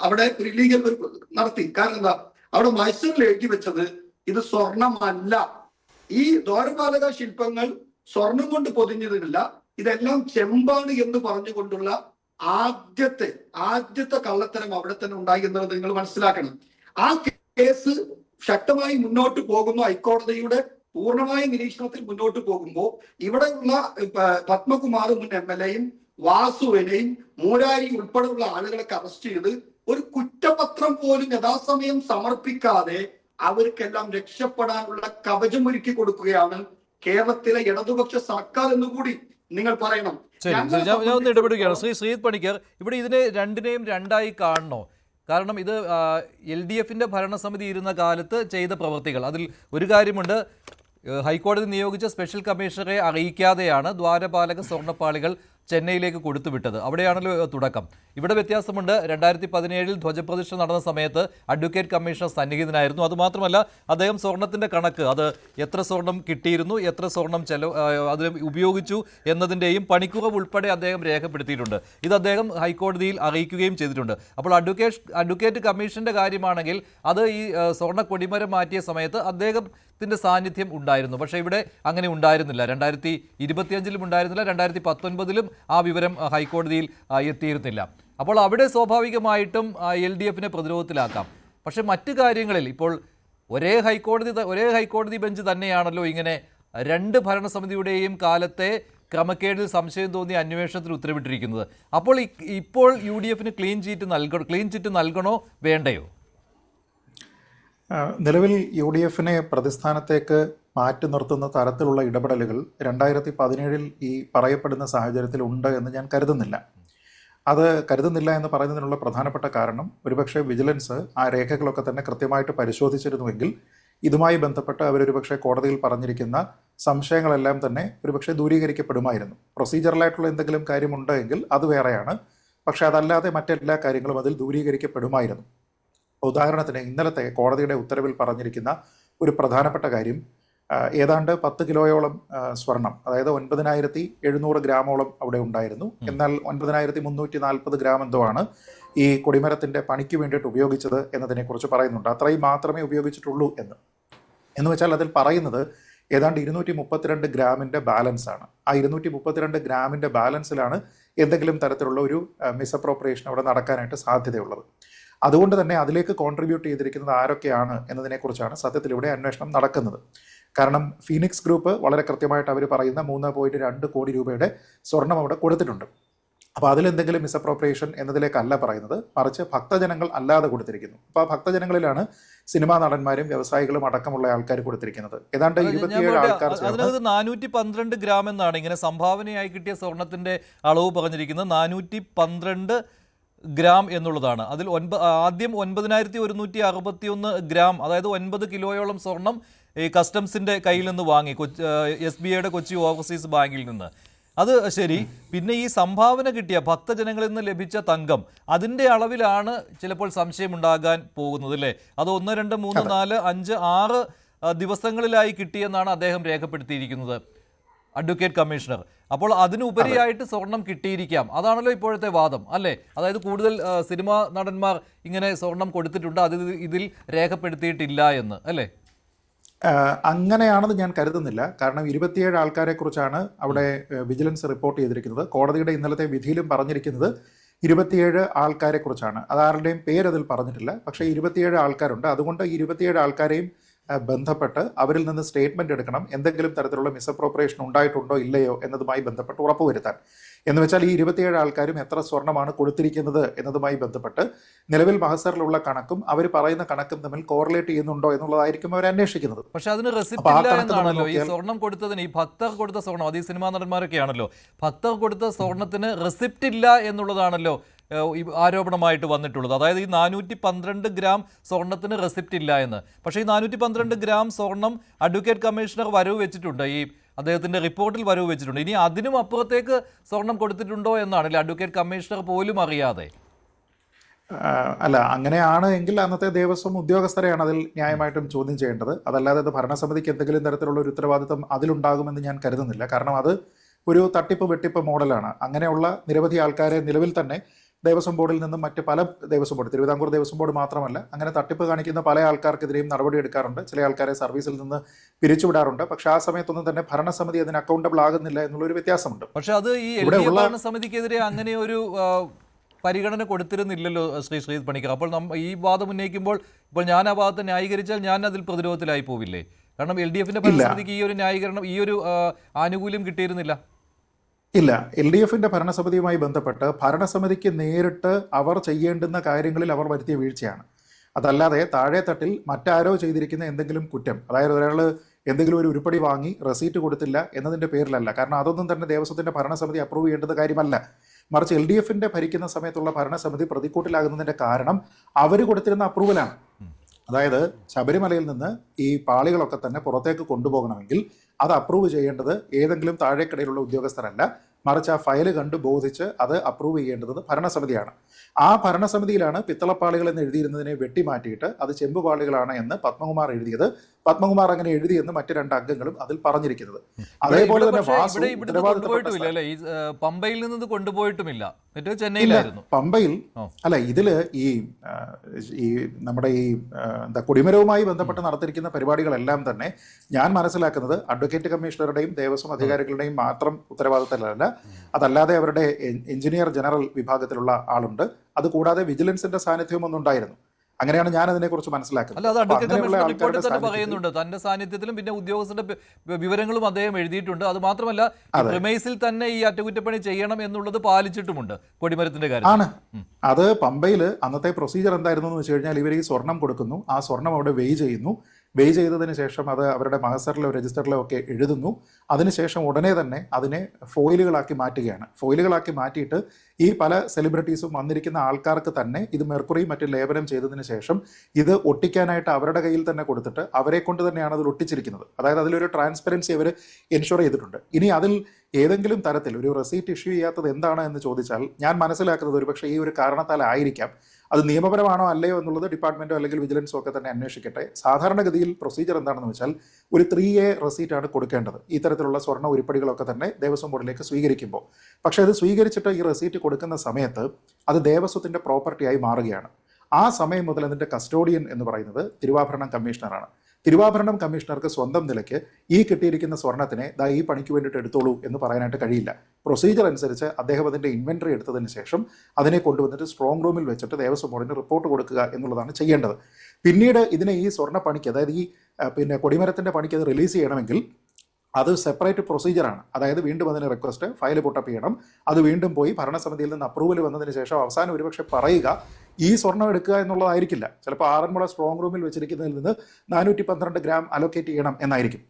അവിടെ ഒരു ഇല്ലീഗൽ നടത്തി. കാരണം എന്താ? അവിടെ മൈസൂരിൽ എഴുതി വെച്ചത് ഇത് സ്വർണമല്ല, ഈ ദ്വാരപാലക ശില്പങ്ങൾ സ്വർണം കൊണ്ട് പൊതിഞ്ഞതില്ല, ഇതെല്ലാം ചെമ്പാണ് എന്ന് പറഞ്ഞുകൊണ്ടുള്ള ആദ്യത്തെ കള്ളത്തരം അവിടെ തന്നെ ഉണ്ടായി എന്നുള്ളത് നിങ്ങൾ മനസ്സിലാക്കണം. ആ കേസ് ശക്തമായി മുന്നോട്ട് പോകുന്നു. ഹൈക്കോടതിയുടെ പൂർണ്ണമായ നിരീക്ഷണത്തിൽ മുന്നോട്ട് പോകുമ്പോൾ ഇവിടെയുള്ള പത്മകുമാർ മുൻ MLA-യും വാസുവിനെയും മൂരാരി ഉൾപ്പെടെയുള്ള ആളുകളൊക്കെ അറസ്റ്റ് ചെയ്ത് ഒരു കുറ്റപത്രം പോലും യഥാസമയം സമർപ്പിക്കാതെ അവർക്കെല്ലാം രക്ഷപ്പെടാനുള്ള കവചമൊരുക്കി കൊടുക്കുകയാണ് കേരളത്തിലെ ഇടതുപക്ഷ സർക്കാർ എന്നുകൂടി നിങ്ങൾ പറയണം. ഞാൻ ഒന്ന് ഇടപെടുകയാണ്. ശ്രീത് പണിക്കർ, ഇവിടെ ഇതിനെ രണ്ടിനെയും രണ്ടായി കാണണോ? കാരണം ഇത് LDF-ന്റെ ഭരണസമിതി ഇരുന്ന കാലത്ത് ചെയ്ത പ്രവൃത്തികൾ. അതിൽ ഒരു കാര്യമുണ്ട്, ഹൈക്കോടതി നിയോഗിച്ച സ്പെഷ്യൽ കമ്മീഷണറെ അറിയിക്കാതെയാണ് ദ്വാരപാലക സ്വർണ്ണപ്പാളികൾ ചെന്നൈയിലേക്ക് കൊടുത്തുവിട്ടത്. അവിടെയാണല്ലോ തുടക്കം. ഇവിടെ വ്യത്യാസമുണ്ട്. 2017 ധ്വജപ്രതിഷ്ഠ നടന്ന സമയത്ത് അഡ്വക്കേറ്റ് കമ്മീഷണർ സന്നിഹിതനായിരുന്നു. അതുമാത്രമല്ല, അദ്ദേഹം സ്വർണത്തിൻ്റെ കണക്ക്, അത് എത്ര സ്വർണം കിട്ടിയിരുന്നു, എത്ര സ്വർണം അതിന് ഉപയോഗിച്ചു എന്നതിൻ്റെയും പണിക്കുറവ് ഉൾപ്പെടെ അദ്ദേഹം രേഖപ്പെടുത്തിയിട്ടുണ്ട്. ഇത് അദ്ദേഹം ഹൈക്കോടതിയിൽ അറിയിക്കുകയും ചെയ്തിട്ടുണ്ട്. അപ്പോൾ അഡ്വക്കേറ്റ് കമ്മീഷൻ്റെ കാര്യമാണെങ്കിൽ അത് ഈ സ്വർണ്ണ കൊടിമരം മാറ്റിയ സമയത്ത് അദ്ദേഹത്തിൻ്റെ സാന്നിധ്യം ഉണ്ടായിരുന്നു. പക്ഷേ ഇവിടെ അങ്ങനെ ഉണ്ടായിരുന്നില്ല. 2025 ഉണ്ടായിരുന്നില്ല, 2019 ആ വിവരം ഹൈക്കോടതിയിൽ എത്തിയിരുന്നില്ല. അപ്പോൾ അവിടെ സ്വാഭാവികമായിട്ടും LDFനെ പ്രതിരോധത്തിലാക്കാം. പക്ഷേ മറ്റു കാര്യങ്ങളിൽ ഇപ്പോൾ ഒരേ ഹൈക്കോടതി ബെഞ്ച് തന്നെയാണല്ലോ ഇങ്ങനെ രണ്ട് ഭരണസമിതിയുടെയും കാലത്തെ ക്രമക്കേടിൽ സംശയം തോന്നിയ അന്വേഷണത്തിന് ഉത്തരവിട്ടിരിക്കുന്നത്. അപ്പോൾ ഇപ്പോൾ UDFന് ക്ലീൻ ചിറ്റ് നൽകണോ വേണ്ടയോ? നിലവിൽ UDFനെ പ്രതിസ്ഥാനത്തേക്ക് മാറ്റി നിർത്തുന്ന തരത്തിലുള്ള ഇടപെടലുകൾ 2017 ഈ പറയപ്പെടുന്ന സാഹചര്യത്തിൽ ഉണ്ട് എന്ന് ഞാൻ കരുതുന്നില്ല. അത് കരുതുന്നില്ല എന്ന് പറയുന്നതിനുള്ള പ്രധാനപ്പെട്ട കാരണം ഒരുപക്ഷെ വിജിലൻസ് ആ രേഖകളൊക്കെ തന്നെ കൃത്യമായിട്ട് പരിശോധിച്ചിരുന്നുവെങ്കിൽ ഇതുമായി ബന്ധപ്പെട്ട് അവരൊരുപക്ഷെ കോടതിയിൽ പറഞ്ഞിരിക്കുന്ന സംശയങ്ങളെല്ലാം തന്നെ ഒരുപക്ഷെ ദൂരീകരിക്കപ്പെടുമായിരുന്നു. പ്രൊസീജറലായിട്ടുള്ള എന്തെങ്കിലും കാര്യമുണ്ട് എങ്കിൽ അത് വേറെയാണ്. പക്ഷെ അതല്ലാതെ മറ്റെല്ലാ കാര്യങ്ങളും അതിൽ ദൂരീകരിക്കപ്പെടുമായിരുന്നു. ഉദാഹരണത്തിന് ഇന്നലത്തെ കോടതിയുടെ ഉത്തരവിൽ പറഞ്ഞിരിക്കുന്ന ഒരു പ്രധാനപ്പെട്ട കാര്യം, ഏതാണ്ട് 10 കിലോയോളം സ്വർണം, അതായത് 9700 ഗ്രാമോളം അവിടെ ഉണ്ടായിരുന്നു. എന്നാൽ 9340 ഗ്രാം എന്തോ ആണ് ഈ കൊടിമരത്തിന്റെ പണിക്ക് വേണ്ടിയിട്ട് ഉപയോഗിച്ചത് എന്നതിനെക്കുറിച്ച് പറയുന്നുണ്ട്. അത്രയും മാത്രമേ ഉപയോഗിച്ചിട്ടുള്ളൂ എന്ന് വെച്ചാൽ അതിൽ പറയുന്നത് ഏതാണ്ട് 232 ഗ്രാമിന്റെ ബാലൻസ് ആണ്. ആ 232 ഗ്രാമിന്റെ ബാലൻസിലാണ് എന്തെങ്കിലും തരത്തിലുള്ള ഒരു മിസ്അപ്രോപ്രിയേഷൻ അവിടെ നടക്കാനായിട്ട് സാധ്യതയുള്ളത്. അതുകൊണ്ട് തന്നെ അതിലേക്ക് കോൺട്രിബ്യൂട്ട് ചെയ്തിരിക്കുന്നത് ആരൊക്കെയാണ് എന്നതിനെക്കുറിച്ചാണ് സത്യത്തിൽ ഇവിടെ അന്വേഷണം നടക്കുന്നത്. കാരണം ഫീനിക്സ് ഗ്രൂപ്പ് വളരെ കൃത്യമായിട്ട് അവർ പറയുന്ന 3.2 കോടി രൂപയുടെ സ്വർണം അവിടെ കൊടുത്തിട്ടുണ്ട്. അപ്പോൾ അതിലെന്തെങ്കിലും മിസ്അപ്രോപ്രിയേഷൻ എന്നതിലേക്കല്ല പറയുന്നത്, മറിച്ച് ഭക്തജനങ്ങൾ അല്ലാതെ കൊടുത്തിരിക്കുന്നു. അപ്പോൾ ആ ഭക്തജനങ്ങളിലാണ് സിനിമാ നടന്മാരും വ്യവസായികളും അടക്കമുള്ള ആൾക്കാർ കൊടുത്തിരിക്കുന്നത്. ഏതാണ്ട് 27 ആൾക്കാർ. അതിനകത്ത് 412 ഗ്രാം എന്നാണ് ഇങ്ങനെ സംഭാവനയായി കിട്ടിയ സ്വർണത്തിന്റെ അളവ് പറഞ്ഞിരിക്കുന്നത്. 412 ഗ്രാം എന്നുള്ളതാണ്. അതിൽ ആദ്യം 9161 ഗ്രാം, അതായത് 9 കിലോയോളം സ്വർണം ഈ കസ്റ്റംസിൻ്റെ കയ്യിൽ നിന്ന് വാങ്ങി, SBIയുടെ കൊച്ചി ഓവർസീസ് ബാങ്കിൽ നിന്ന്. അത് ശരി. പിന്നെ ഈ സംഭാവന കിട്ടിയ ഭക്തജനങ്ങളിൽ നിന്ന് ലഭിച്ച തങ്കം, അതിൻ്റെ അളവിലാണ് ചിലപ്പോൾ സംശയമുണ്ടാകാൻ പോകുന്നത് അല്ലേ? അത് 1, 2, 3, 4, 5, 6 ദിവസങ്ങളിലായി കിട്ടിയെന്നാണ് അദ്ദേഹം രേഖപ്പെടുത്തിയിരിക്കുന്നത്, അഡ്വക്കേറ്റ് കമ്മീഷണർ. അപ്പോൾ അതിനുപരിയായിട്ട് സ്വർണം കിട്ടിയിരിക്കാം. അതാണല്ലോ ഇപ്പോഴത്തെ വാദം അല്ലേ? അതായത് കൂടുതൽ സിനിമാ നടന്മാർ ഇങ്ങനെ സ്വർണം കൊടുത്തിട്ടുണ്ട്, അത് ഇതിൽ രേഖപ്പെടുത്തിയിട്ടില്ല എന്ന് അല്ലേ? അങ്ങനെയാണെന്ന് ഞാൻ കരുതുന്നില്ല. കാരണം 27 ആൾക്കാരെ കുറിച്ചാണ് അവിടെ വിജിലൻസ് റിപ്പോർട്ട് ചെയ്തിരിക്കുന്നത്. കോടതിയുടെ ഇന്നലത്തെ വിധിയിലും പറഞ്ഞിരിക്കുന്നത് 27 ആൾക്കാരെ കുറിച്ചാണ്. അതാരുടെയും പേരതിൽ പറഞ്ഞിട്ടില്ല. പക്ഷേ 27 ആൾക്കാരുണ്ട്. അതുകൊണ്ട് 27 ആൾക്കാരെയും ബന്ധപ്പെട്ട് അവരിൽ നിന്ന് സ്റ്റേറ്റ്മെന്റ് എടുക്കണം, എന്തെങ്കിലും തരത്തിലുള്ള മിസ്അപ്രോപ്രിയേഷൻ ഉണ്ടായിട്ടുണ്ടോ ഇല്ലയോ എന്നതുമായി ബന്ധപ്പെട്ട് ഉറപ്പുവരുത്താൻ. എന്ന് വെച്ചാൽ ഈ 27 ആൾക്കാരും എത്ര സ്വർണ്ണമാണ് കൊടുത്തിരിക്കുന്നത് എന്നതുമായി ബന്ധപ്പെട്ട് നിലവിൽ മഹസറിലുള്ള കണക്കും അവർ പറയുന്ന കണക്കും തമ്മിൽ കോറിലേറ്റ് ചെയ്യുന്നുണ്ടോ എന്നുള്ളതായിരിക്കും അവർ അന്വേഷിക്കുന്നത്. പക്ഷെ അതിന് റെസിപ്റ്റ് ഇല്ല എന്നാണല്ലോ ഈ സ്വർണം കൊടുത്തതിന്. ഈ ഭക്തർ കൊടുത്ത സ്വർണം, അത് ഈ സിനിമാ നടന്മാരൊക്കെ ആണല്ലോ, ഭക്തർ കൊടുത്ത സ്വർണത്തിന് റെസിപ്റ്റ് ഇല്ല എന്നുള്ളതാണല്ലോ ആരോപണമായിട്ട് വന്നിട്ടുള്ളത്. അതായത് ഈ 412 ഗ്രാം സ്വർണത്തിന് റെസിപ്റ്റ് ഇല്ല എന്ന്. പക്ഷേ ഈ 412 ഗ്രാം സ്വർണം അഡ്വക്കേറ്റ് കമ്മീഷണർ വരവ് വെച്ചിട്ടുണ്ട്, ഈ അദ്ദേഹത്തിൻ്റെ റിപ്പോർട്ടിൽ വരവ് വെച്ചിട്ടുണ്ട്. ഇനി അതിനും അപ്പുറത്തേക്ക് സ്വർണം കൊടുത്തിട്ടുണ്ടോ എന്നാണ് അഡ്വക്കേറ്റ് കമ്മീഷണർ പോലും അറിയാതെ. അല്ല, അങ്ങനെയാണ് എങ്കിൽ അന്നത്തെ ദേവസ്വം ഉദ്യോഗസ്ഥരെയാണ് അതിൽ ന്യായമായിട്ടും ചോദ്യം ചെയ്യേണ്ടത്. അതല്ലാതെ അത് ഭരണസമിതിക്ക് എന്തെങ്കിലും തരത്തിലുള്ള ഒരു ഉത്തരവാദിത്വം അതിലുണ്ടാകുമെന്ന് ഞാൻ കരുതുന്നില്ല. കാരണം അത് ഒരു തട്ടിപ്പ് വെട്ടിപ്പ് മോഡലാണ്. അങ്ങനെയുള്ള നിരവധി ആൾക്കാരെ നിലവിൽ തന്നെ ദേവസ്വം ബോർഡിൽ നിന്നും മറ്റ് പല ദേവസ്വം ബോർഡ്, തിരുവിതാംകൂർ ദേവസ്വം ബോർഡ് മാത്രമല്ല, അങ്ങനെ തട്ടിപ്പ് കാണിക്കുന്ന പല ആൾക്കാർക്കെതിരെയും നടപടിയെടുക്കാറുണ്ട്. ചില ആൾക്കാരെ സർവീസിൽ നിന്ന് പിരിച്ചുവിടാറുണ്ട്. പക്ഷെ ആ സമയത്തൊന്നും തന്നെ ഭരണസമിതി അതിന് അക്കൗണ്ടബിൾ ആകുന്നില്ല എന്നുള്ളൊരു വ്യത്യാസമുണ്ട്. പക്ഷെ അത് ഈ ഭരണസമിതിക്കെതിരെ അങ്ങനെ ഒരു പരിഗണന കൊടുത്തിരുന്നില്ലല്ലോ ശ്രീ പണിക്കർ. അപ്പോൾ ഈ വാദം ഉന്നയിക്കുമ്പോൾ ഇപ്പോൾ ഞാൻ ആ വാദത്തെ ന്യായീകരിച്ചാൽ ഞാൻ അതിൽ പ്രതിരോധത്തിലായി പോവില്ലേ? കാരണം LDFന്റെ ഭരണസമിതിക്ക് ഈ ഒരു ന്യായീകരണം, ഈ ഒരു ആനുകൂല്യം കിട്ടിയിരുന്നില്ല. ഇല്ല, LDFന്റെ ഭരണസമിതിയുമായി ബന്ധപ്പെട്ട് ഭരണസമിതിക്ക് നേരിട്ട് അവർ ചെയ്യേണ്ടുന്ന കാര്യങ്ങളിൽ അവർ വരുത്തിയ വീഴ്ചയാണ്. അതല്ലാതെ താഴെ തട്ടിൽ മറ്റാരോ ചെയ്തിരിക്കുന്ന എന്തെങ്കിലും കുറ്റം, അതായത് ഒരാൾ എന്തെങ്കിലും ഒരു ഉരുപ്പടി വാങ്ങി റെസീറ്റ് കൊടുത്തില്ല എന്നതിൻ്റെ പേരിലല്ല. കാരണം അതൊന്നും തന്നെ ദേവസ്വത്തിൻ്റെ ഭരണസമിതി അപ്രൂവ് ചെയ്യേണ്ടത് കാര്യമല്ല. മറിച്ച് LDFന്റെ ഭരിക്കുന്ന സമയത്തുള്ള ഭരണസമിതി പ്രതിക്കൂട്ടിലാകുന്നതിൻ്റെ കാരണം അവർ കൊടുത്തിരുന്ന അപ്രൂവലാണ്. അതായത് ശബരിമലയിൽ നിന്ന് ഈ പാളികളൊക്കെ തന്നെ പുറത്തേക്ക് കൊണ്ടുപോകണമെങ്കിൽ അത് അപ്രൂവ് ചെയ്യേണ്ടത് ഏതെങ്കിലും താഴേക്കിടയിലുള്ള ഉദ്യോഗസ്ഥരല്ല, മറിച്ച് ആ ഫയൽ കണ്ട് ബോധിച്ച് അത് അപ്രൂവ് ചെയ്യേണ്ടത് ഭരണസമിതിയാണ്. ആ ഭരണസമിതിയിലാണ് പിത്തളപ്പാളികൾ എന്ന് എഴുതിയിരുന്നതിനെ വെട്ടിമാറ്റിയിട്ട് അത് ചെമ്പുപാളികളാണ് എന്ന് പത്മകുമാർ എഴുതിയത്. പത്മകുമാർ അങ്ങനെ എഴുതിയെന്ന് മറ്റ് 2 അംഗങ്ങളും അതിൽ പറഞ്ഞിരിക്കുന്നത്. അതേപോലെ തന്നെ വാസു കൊണ്ടുപോയിട്ടുമില്ല അല്ലെ, ഈ പമ്പയിൽ നിന്ന് കൊണ്ടുപോയിട്ടുമില്ല, ചെന്നൈയിലായിരുന്നു. പമ്പയിൽ അല്ല, ഇതില് ഈ നമ്മുടെ ഈ കൊടിമരവുമായി ബന്ധപ്പെട്ട് നടത്തിയിരിക്കുന്ന പരിപാടികളെല്ലാം തന്നെ ഞാൻ മനസ്സിലാക്കുന്നത് അഡ്വക്കേറ്റ് കമ്മീഷണറുടെയും ദേവസ്വം അധികാരികളുടെയും മാത്രം ഉത്തരവാദിത്തത്തിലല്ല. അതല്ലാതെ അവരുടെ എഞ്ചിനീയർ ജനറൽ വിഭാഗത്തിലുള്ള ആളുണ്ട്. അതുകൂടാതെ വിജിലൻസിന്റെ സാന്നിധ്യവും ഒന്നുണ്ടായിരുന്നു. അങ്ങനെയാണ് ഞാൻ അതിനെക്കുറിച്ച് മനസ്സിലാക്കുന്നത്. അല്ല, അത് അഡ്വക്കേറ്റ് കമ്മീഷണർ റിപ്പോർട്ടിൽ തന്നെ പറയുന്നുണ്ട്. തന്റെ സാന്നിധ്യത്തിലും പിന്നെ ഉദ്യോഗസ്ഥരുടെ വിവരങ്ങളും അദ്ദേഹം എഴുതിയിട്ടുണ്ട്. അത് മാത്രമല്ല, പ്രിമൈസിൽ തന്നെ ഈ അറ്റകുറ്റപ്പണി ചെയ്യണം എന്നുള്ളത് പാലിച്ചിട്ടുമുണ്ട് കൊടിമരത്തിന്റെ കാര്യം ആണ്. അത് പമ്പയിൽ അന്നത്തെ പ്രൊസീജിയർ എന്തായിരുന്നു എന്ന് വെച്ച് കഴിഞ്ഞാൽ, ഇവർ ഈ സ്വർണം കൊടുക്കുന്നു, ആ സ്വർണം അവിടെ വെയ് ചെയ്യുന്നു. വെയ് ചെയ്തതിന് ശേഷം അത് അവരുടെ മഹസറിലോ രജിസ്റ്ററിലോ ഒക്കെ എഴുതുന്നു. അതിനുശേഷം ഉടനെ തന്നെ അതിനെ ഫോയിലുകളാക്കി മാറ്റുകയാണ്. ഫോയിലുകളാക്കി മാറ്റിയിട്ട് ഈ പല സെലിബ്രിറ്റീസും വന്നിരിക്കുന്ന ആൾക്കാർക്ക് തന്നെ ഇത് മെർക്കുറിയും മറ്റും ലേപനം ചെയ്തതിന് ശേഷം ഇത് ഒട്ടിക്കാനായിട്ട് അവരുടെ കയ്യിൽ തന്നെ കൊടുത്തിട്ട് അവരെ കൊണ്ട് തന്നെയാണ് അതിൽ ഒട്ടിച്ചിരിക്കുന്നത്. അതായത് അതിലൊരു ട്രാൻസ്പെറൻസി അവർ എൻഷുർ ചെയ്തിട്ടുണ്ട്. ഇനി അതിൽ ഏതെങ്കിലും തരത്തിൽ ഒരു റെസീറ്റ് ഇഷ്യൂ ചെയ്യാത്തത് എന്താണ് എന്ന് ചോദിച്ചാൽ ഞാൻ മനസ്സിലാക്കുന്നത് ഒരുപക്ഷെ ഈ ഒരു കാരണത്താൽ ആയിരിക്കാം. അത് നിയമപരമാണോ അല്ലയോ എന്നുള്ളത് ഡിപ്പാർട്ട്മെന്റോ അല്ലെങ്കിൽ വിജിലൻസോ ഒക്കെ തന്നെ അന്വേഷിക്കട്ടെ. സാധാരണഗതിയിൽ പ്രൊസീജിയർ എന്താണെന്ന് വെച്ചാൽ ഒരു 3A റെസീറ്റാണ് കൊടുക്കേണ്ടത് ഇത്തരത്തിലുള്ള സ്വർണ്ണ ഉരുപ്പടികളൊക്കെ തന്നെ ദേവസ്വം ബോർഡിലേക്ക് സ്വീകരിക്കുമ്പോൾ. പക്ഷേ അത് സ്വീകരിച്ചിട്ട് ഈ റെസീറ്റ് കൊടുക്കുന്ന സമയത്ത് അത് ദേവസ്വത്തിന്റെ പ്രോപ്പർട്ടിയായി മാറുകയാണ്. ആ സമയം മുതൽ അതിന്റെ കസ്റ്റോഡിയൻ എന്ന് പറയുന്നത് തിരുവാഭരണം കമ്മീഷണറാണ്. തിരുവാഭരണം കമ്മീഷണർക്ക് സ്വന്തം നിലയ്ക്ക് ഈ കിട്ടിയിരിക്കുന്ന സ്വർണത്തിനെ ഈ പണിക്ക് വേണ്ടിയിട്ട് എടുത്തോളൂ എന്ന് പറയാനായിട്ട് കഴിയില്ല. പ്രൊസീജിയർ അനുസരിച്ച് അദ്ദേഹം അതിന്റെ ഇൻവെന്ററി എടുത്തതിന് ശേഷം അതിനെ കൊണ്ടുവന്നിട്ട് സ്ട്രോങ് റൂമിൽ വെച്ചിട്ട് ദേവസ്വം ബോർഡിന് റിപ്പോർട്ട് കൊടുക്കുക എന്നുള്ളതാണ് ചെയ്യേണ്ടത്. പിന്നീട് ഇതിനെ ഈ സ്വർണ്ണ പണിക്ക്, അതായത് ഈ കൊടിമരത്തിന്റെ പണിക്ക് അത് റിലീസ് ചെയ്യണമെങ്കിൽ അത് സെപ്പറേറ്റ് പ്രൊസീജിയറാണ്. അതായത് വീണ്ടും അതിന് റിക്വസ്റ്റ് ഫയൽ പുട്ടപ്പ് ചെയ്യണം. അത് വീണ്ടും പോയി ഭരണസമിതിയിൽ നിന്ന് അപ്രൂവൽ വന്നതിന് ശേഷം അവസാനം ഒരുപക്ഷെ പറയുക ഈ സ്വർണം എടുക്കുക എന്നുള്ളതായിരിക്കില്ല. ചിലപ്പോൾ ആറന്മുള സ്ട്രോങ് റൂമിൽ വെച്ചിരിക്കുന്നതിൽ നിന്ന് 412 ഗ്രാം അലോക്കേറ്റ് ചെയ്യണം എന്നായിരിക്കും.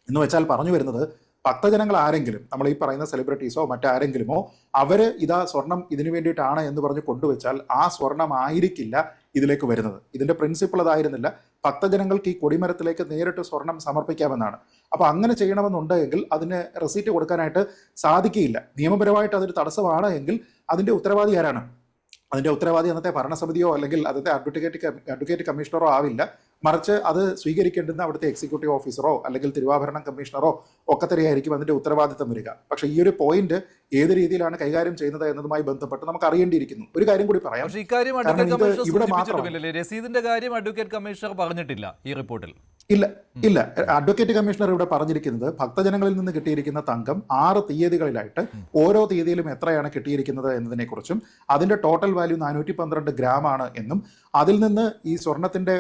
എന്ന് വെച്ചാൽ പറഞ്ഞു വരുന്നത്, ഭക്തജനങ്ങൾ ആരെങ്കിലും, നമ്മൾ ഈ പറയുന്ന സെലിബ്രിറ്റീസോ മറ്റാരെങ്കിലുമോ അവർ ഇതാ സ്വർണം ഇതിനു വേണ്ടിയിട്ടാണ് എന്ന് പറഞ്ഞ് കൊണ്ടുവച്ചാൽ ആ സ്വർണം ആയിരിക്കില്ല ഇതിലേക്ക് വരുന്നത്. ഇതിന്റെ പ്രിൻസിപ്പിൾ അതായിരുന്നില്ല. ഭക്തജനങ്ങൾക്ക് ഈ കൊടിമരത്തിലേക്ക് നേരിട്ട് സ്വർണം സമർപ്പിക്കാമെന്നാണ്. അപ്പൊ അങ്ങനെ ചെയ്യണമെന്നുണ്ടെങ്കിൽ അതിന് റെസീറ്റ് കൊടുക്കാനായിട്ട് സാധിക്കില്ല. നിയമപരമായിട്ട് അതൊരു തടസ്സമാണ് എങ്കിൽ അതിന്റെ ഉത്തരവാദി ആരാണ്? അതിന്റെ ഉത്തരവാദി അന്നത്തെ ഭരണസമിതിയോ അല്ലെങ്കിൽ അതിന്റെ അഡ്വക്കേറ്റ് കമ്മീഷണറോ ആവില്ല. മറിച്ച് അത് സ്വീകരിക്കേണ്ടുന്ന അവിടുത്തെ എക്സിക്യൂട്ടീവ് ഓഫീസറോ അല്ലെങ്കിൽ തിരുവാഭരണം കമ്മീഷണറോ ഒക്കെ തന്നെയായിരിക്കും അതിന്റെ ഉത്തരവാദിത്തം വരിക. പക്ഷെ ഈ ഒരു പോയിന്റ് ഏത് രീതിയിലാണ് കൈകാര്യം ചെയ്യുന്നത് എന്നതുമായി ബന്ധപ്പെട്ട് നമുക്ക് അറിയേണ്ടിയിരിക്കുന്നു. ഒരു കാര്യം കൂടി പറയാം. രസീതിന്റെ കാര്യം അഡ്വക്കേറ്റ് കമ്മീഷണർ പറഞ്ഞിട്ടില്ല ഈ റിപ്പോർട്ടിൽ. ഇല്ല. അഡ്വക്കേറ്റ് കമ്മീഷണർ ഇവിടെ പറഞ്ഞിരിക്കുന്നത് ഭക്തജനങ്ങളിൽ നിന്ന് കിട്ടിയിരിക്കുന്ന തങ്കം 6 തീയതികളിലായിട്ട് ഓരോ തീയതിയിലും എത്രയാണ് കിട്ടിയിരിക്കുന്നത് എന്നതിനെ കുറിച്ചും അതിന്റെ ടോട്ടൽ വാല്യൂ 412 ഗ്രാം ആണ് എന്നും അതിൽ നിന്ന് ഈ സ്വർണത്തിന്റെ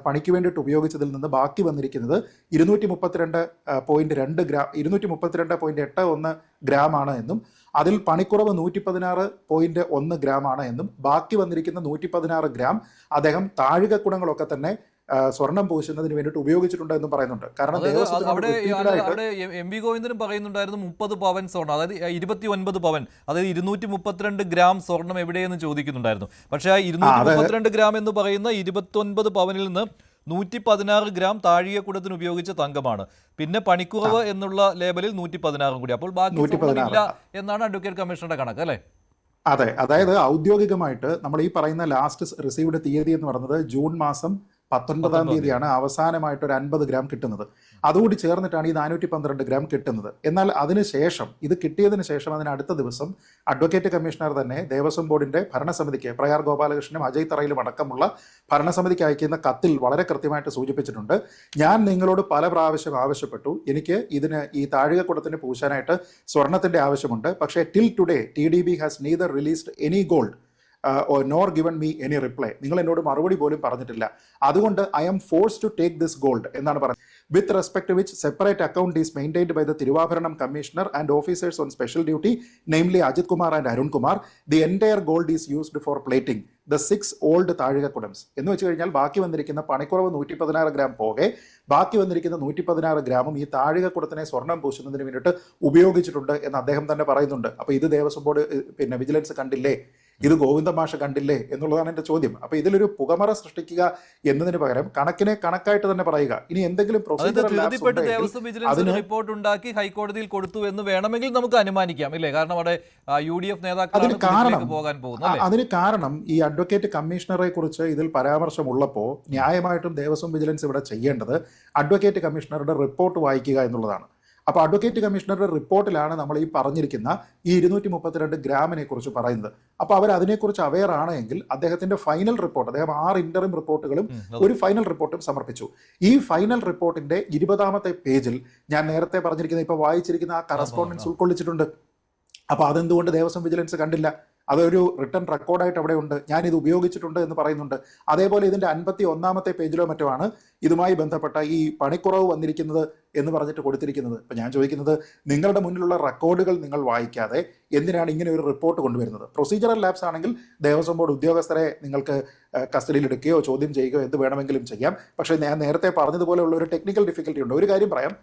പണിക്ക് വേണ്ടിയിട്ട് ഉപയോഗിച്ചതിൽ നിന്ന് ബാക്കി വന്നിരിക്കുന്നത് 232.2 ഗ്രാം 232.81 ഗ്രാം ആണ് എന്നും അതിൽ പണിക്കുറവ് 116.1 ഗ്രാം ആണ് എന്നും ബാക്കി വന്നിരിക്കുന്ന 116 ഗ്രാം അദ്ദേഹം താഴികക്കുടങ്ങളൊക്കെ തന്നെ സ്വർണം പൂശുന്നതിന് വേണ്ടിയിട്ട് ഉപയോഗിച്ചിട്ടുണ്ട് എന്നും പറയുന്നുണ്ട്. കാരണം അവിടെ എം വി ഗോവിന്ദനും പറയുന്നുണ്ടായിരുന്നു 30 പവൻ സ്വർണം, അതായത് 29 പവൻ, അതായത് 232 ഗ്രാം സ്വർണം എവിടെയെന്ന് ചോദിക്കുന്നുണ്ടായിരുന്നു. പക്ഷേ ആ 232 ഗ്രാം എന്ന് പറയുന്ന 29 പവനിൽ നിന്ന് 116 ഗ്രാം താഴികക്കുടത്തിന് ഉപയോഗിച്ച തങ്കമാണ്. പിന്നെ പണിക്കുറവ് എന്നുള്ള ലേബലിൽ 116 കൂടി. അപ്പോൾ ബാക്കി ഇല്ല എന്നാണ് അഡ്വക്കേറ്റ് കമ്മീഷണറുടെ കണക്ക്, അല്ലേ? അതെ. അതായത് ഔദ്യോഗികമായിട്ട് നമ്മൾ ഈ പറയുന്ന ലാസ്റ്റ് റിസീവ്ഡ് തീയതി എന്ന് പറയുന്നത് ജൂൺ മാസം 19-ാം തീയതിയാണ് അവസാനമായിട്ട് ഒരു 50 ഗ്രാം കിട്ടുന്നത്. അതുകൂടി ചേർന്നിട്ടാണ് ഈ 412 ഗ്രാം കിട്ടുന്നത്. എന്നാൽ അതിനുശേഷം ഇത് കിട്ടിയതിന് ശേഷം അതിന് അടുത്ത ദിവസം അഡ്വക്കേറ്റ് കമ്മീഷണർ തന്നെ ദേവസ്വം ബോർഡിന്റെ ഭരണസമിതിക്ക് പ്രയാർ ഗോപാലകൃഷ്ണനും അജയ് തറയിലും അടക്കമുള്ള ഭരണസമിതിക്ക് അയക്കുന്ന കത്തിൽ വളരെ കൃത്യമായിട്ട് സൂചിപ്പിച്ചിട്ടുണ്ട്. ഞാൻ നിങ്ങളോട് പല പ്രാവശ്യം ആവശ്യപ്പെട്ടു, എനിക്ക് ഇതിന് ഈ താഴികക്കുടത്തിന് പൂശാനായിട്ട് സ്വർണത്തിന്റെ ആവശ്യമുണ്ട്. പക്ഷേ till today TDB has neither released any gold nor given me any reply. നിങ്ങൾ എന്നോട് മറുപടി പോലും പറഞ്ഞിട്ടില്ല. അതുകൊണ്ട് I am force to take this gold എന്നാണ് പറഞ്ഞത്. With respect which separate account is maintained by the Thiruvabharanam commissioner and officers on special duty, namely Ajith Kumar and Arun Kumar. The entire gold is used for plating the 6 old താഴികക്കുടംസ്. എന്ന് വെച്ച് കഴിഞ്ഞാൽ ബാക്കി വന്നിരിക്കുന്ന പണിക്കുറവ് 116 gram പോകെ ബാക്കി വന്നിരിക്കുന്ന 116 ഗ്രാമും ഈ താഴികക്കുടത്തിനെ സ്വർണം പൂശുന്നതിന് വേണ്ടിയിട്ട് ഉപയോഗിച്ചിട്ടുണ്ട് എന്ന് അദ്ദേഹം തന്നെ പറയുന്നുണ്ട്. അപ്പോൾ ഇത് ദേവസ്വം ബോർഡ് വിജിലൻസ് കണ്ടില്ലേ ഇത് ഗോവിന്ദ മാഷ് കണ്ടില്ലേ എന്നുള്ളതാണ് എൻ്റെ ചോദ്യം. അപ്പൊ ഇതിലൊരു പുകമറ സൃഷ്ടിക്കുക എന്നതിന് പകരം കണക്കിനെ കണക്കായിട്ട് തന്നെ പറയുക. ഇനി എന്തെങ്കിലും ദേവസ്വം വിജിലൻസ് റിപ്പോർട്ട് ഉണ്ടാക്കി ഹൈക്കോടതിയിൽ കൊടുത്തു എന്ന് വേണമെങ്കിൽ നമുക്ക് അനുമാനിക്കാം, ഇല്ലേ? കാരണം അവിടെ UDF നേതാക്കളാണ് പോകാൻ പോകുന്നത്. അതിന് കാരണം ഈ അഡ്വക്കേറ്റ് കമ്മീഷണറെ കുറിച്ച് ഇതിൽ പരാമർശമുള്ളപ്പോൾ ന്യായമായിട്ടും ദേവസ്വം വിജിലൻസ് ഇവിടെ ചെയ്യേണ്ടത് അഡ്വക്കേറ്റ് കമ്മീഷണറുടെ റിപ്പോർട്ട് വായിക്കുക എന്നുള്ളതാണ്. അപ്പോൾ അഡ്വക്കേറ്റ് കമ്മീഷണറുടെ റിപ്പോർട്ടിലാണ് നമ്മൾ ഈ പറഞ്ഞിരിക്കുന്ന ഈ 232 ഗ്രാമിനെ കുറിച്ച് പറയുന്നത്. അപ്പോൾ അവർ അതിനെക്കുറിച്ച് അവെയർ ആണെങ്കിൽ അദ്ദേഹത്തിന്റെ ഫൈനൽ റിപ്പോർട്ട്, അദ്ദേഹം 6 ഇന്ററിം റിപ്പോർട്ടുകളും ഒരു ഫൈനൽ റിപ്പോർട്ടും സമർപ്പിച്ചു. ഈ ഫൈനൽ റിപ്പോർട്ടിന്റെ 20ാമത്തെ പേജിൽ ഞാൻ നേരത്തെ പറഞ്ഞിരിക്കുന്ന ഇപ്പൊ വായിച്ചിരിക്കുന്ന ആ കറസ്പോണ്ടൻസ് ഉൾക്കൊള്ളിച്ചിട്ടുണ്ട്. അപ്പൊ അതെന്തുകൊണ്ട് ദേവസ്വം വിജിലൻസ് കണ്ടില്ല? അതൊരു റിട്ടേൺ റെക്കോർഡായിട്ട് അവിടെ ഉണ്ട്, ഞാൻ ഇത് ഉപയോഗിച്ചിട്ടുണ്ട് എന്ന് പറയുന്നുണ്ട്. അതേപോലെ ഇതിന്റെ 51ാമത്തെ പേജിലോ മറ്റോ ആണ് ഇതുമായി ബന്ധപ്പെട്ട ഈ പണിക്കുറവ് വന്നിരിക്കുന്നത് എന്ന് പറഞ്ഞിട്ട് കൊടുത്തിരിക്കുന്നത്. ഇപ്പൊ ഞാൻ ചോദിക്കുന്നത്, നിങ്ങളുടെ മുന്നിലുള്ള റെക്കോർഡുകൾ നിങ്ങൾ വായിക്കാതെ എന്തിനാണ് ഇങ്ങനെ ഒരു റിപ്പോർട്ട് കൊണ്ടുവരുന്നത്? പ്രൊസീജറൽ ലാപ്സ് ആണെങ്കിൽ ദേവസ്വം ബോർഡ് ഉദ്യോഗസ്ഥരെ നിങ്ങൾക്ക് കസ്റ്റഡിയിൽ എടുക്കുകയോ ചോദ്യം ചെയ്യുകയോ എന്ത് വേണമെങ്കിലും ചെയ്യാം. പക്ഷേ ഞാൻ നേരത്തെ പറഞ്ഞതുപോലെയുള്ള ഒരു ടെക്നിക്കൽ ഡിഫിക്കൽട്ടി ഉണ്ട്. ഒരു കാര്യം പറയാം,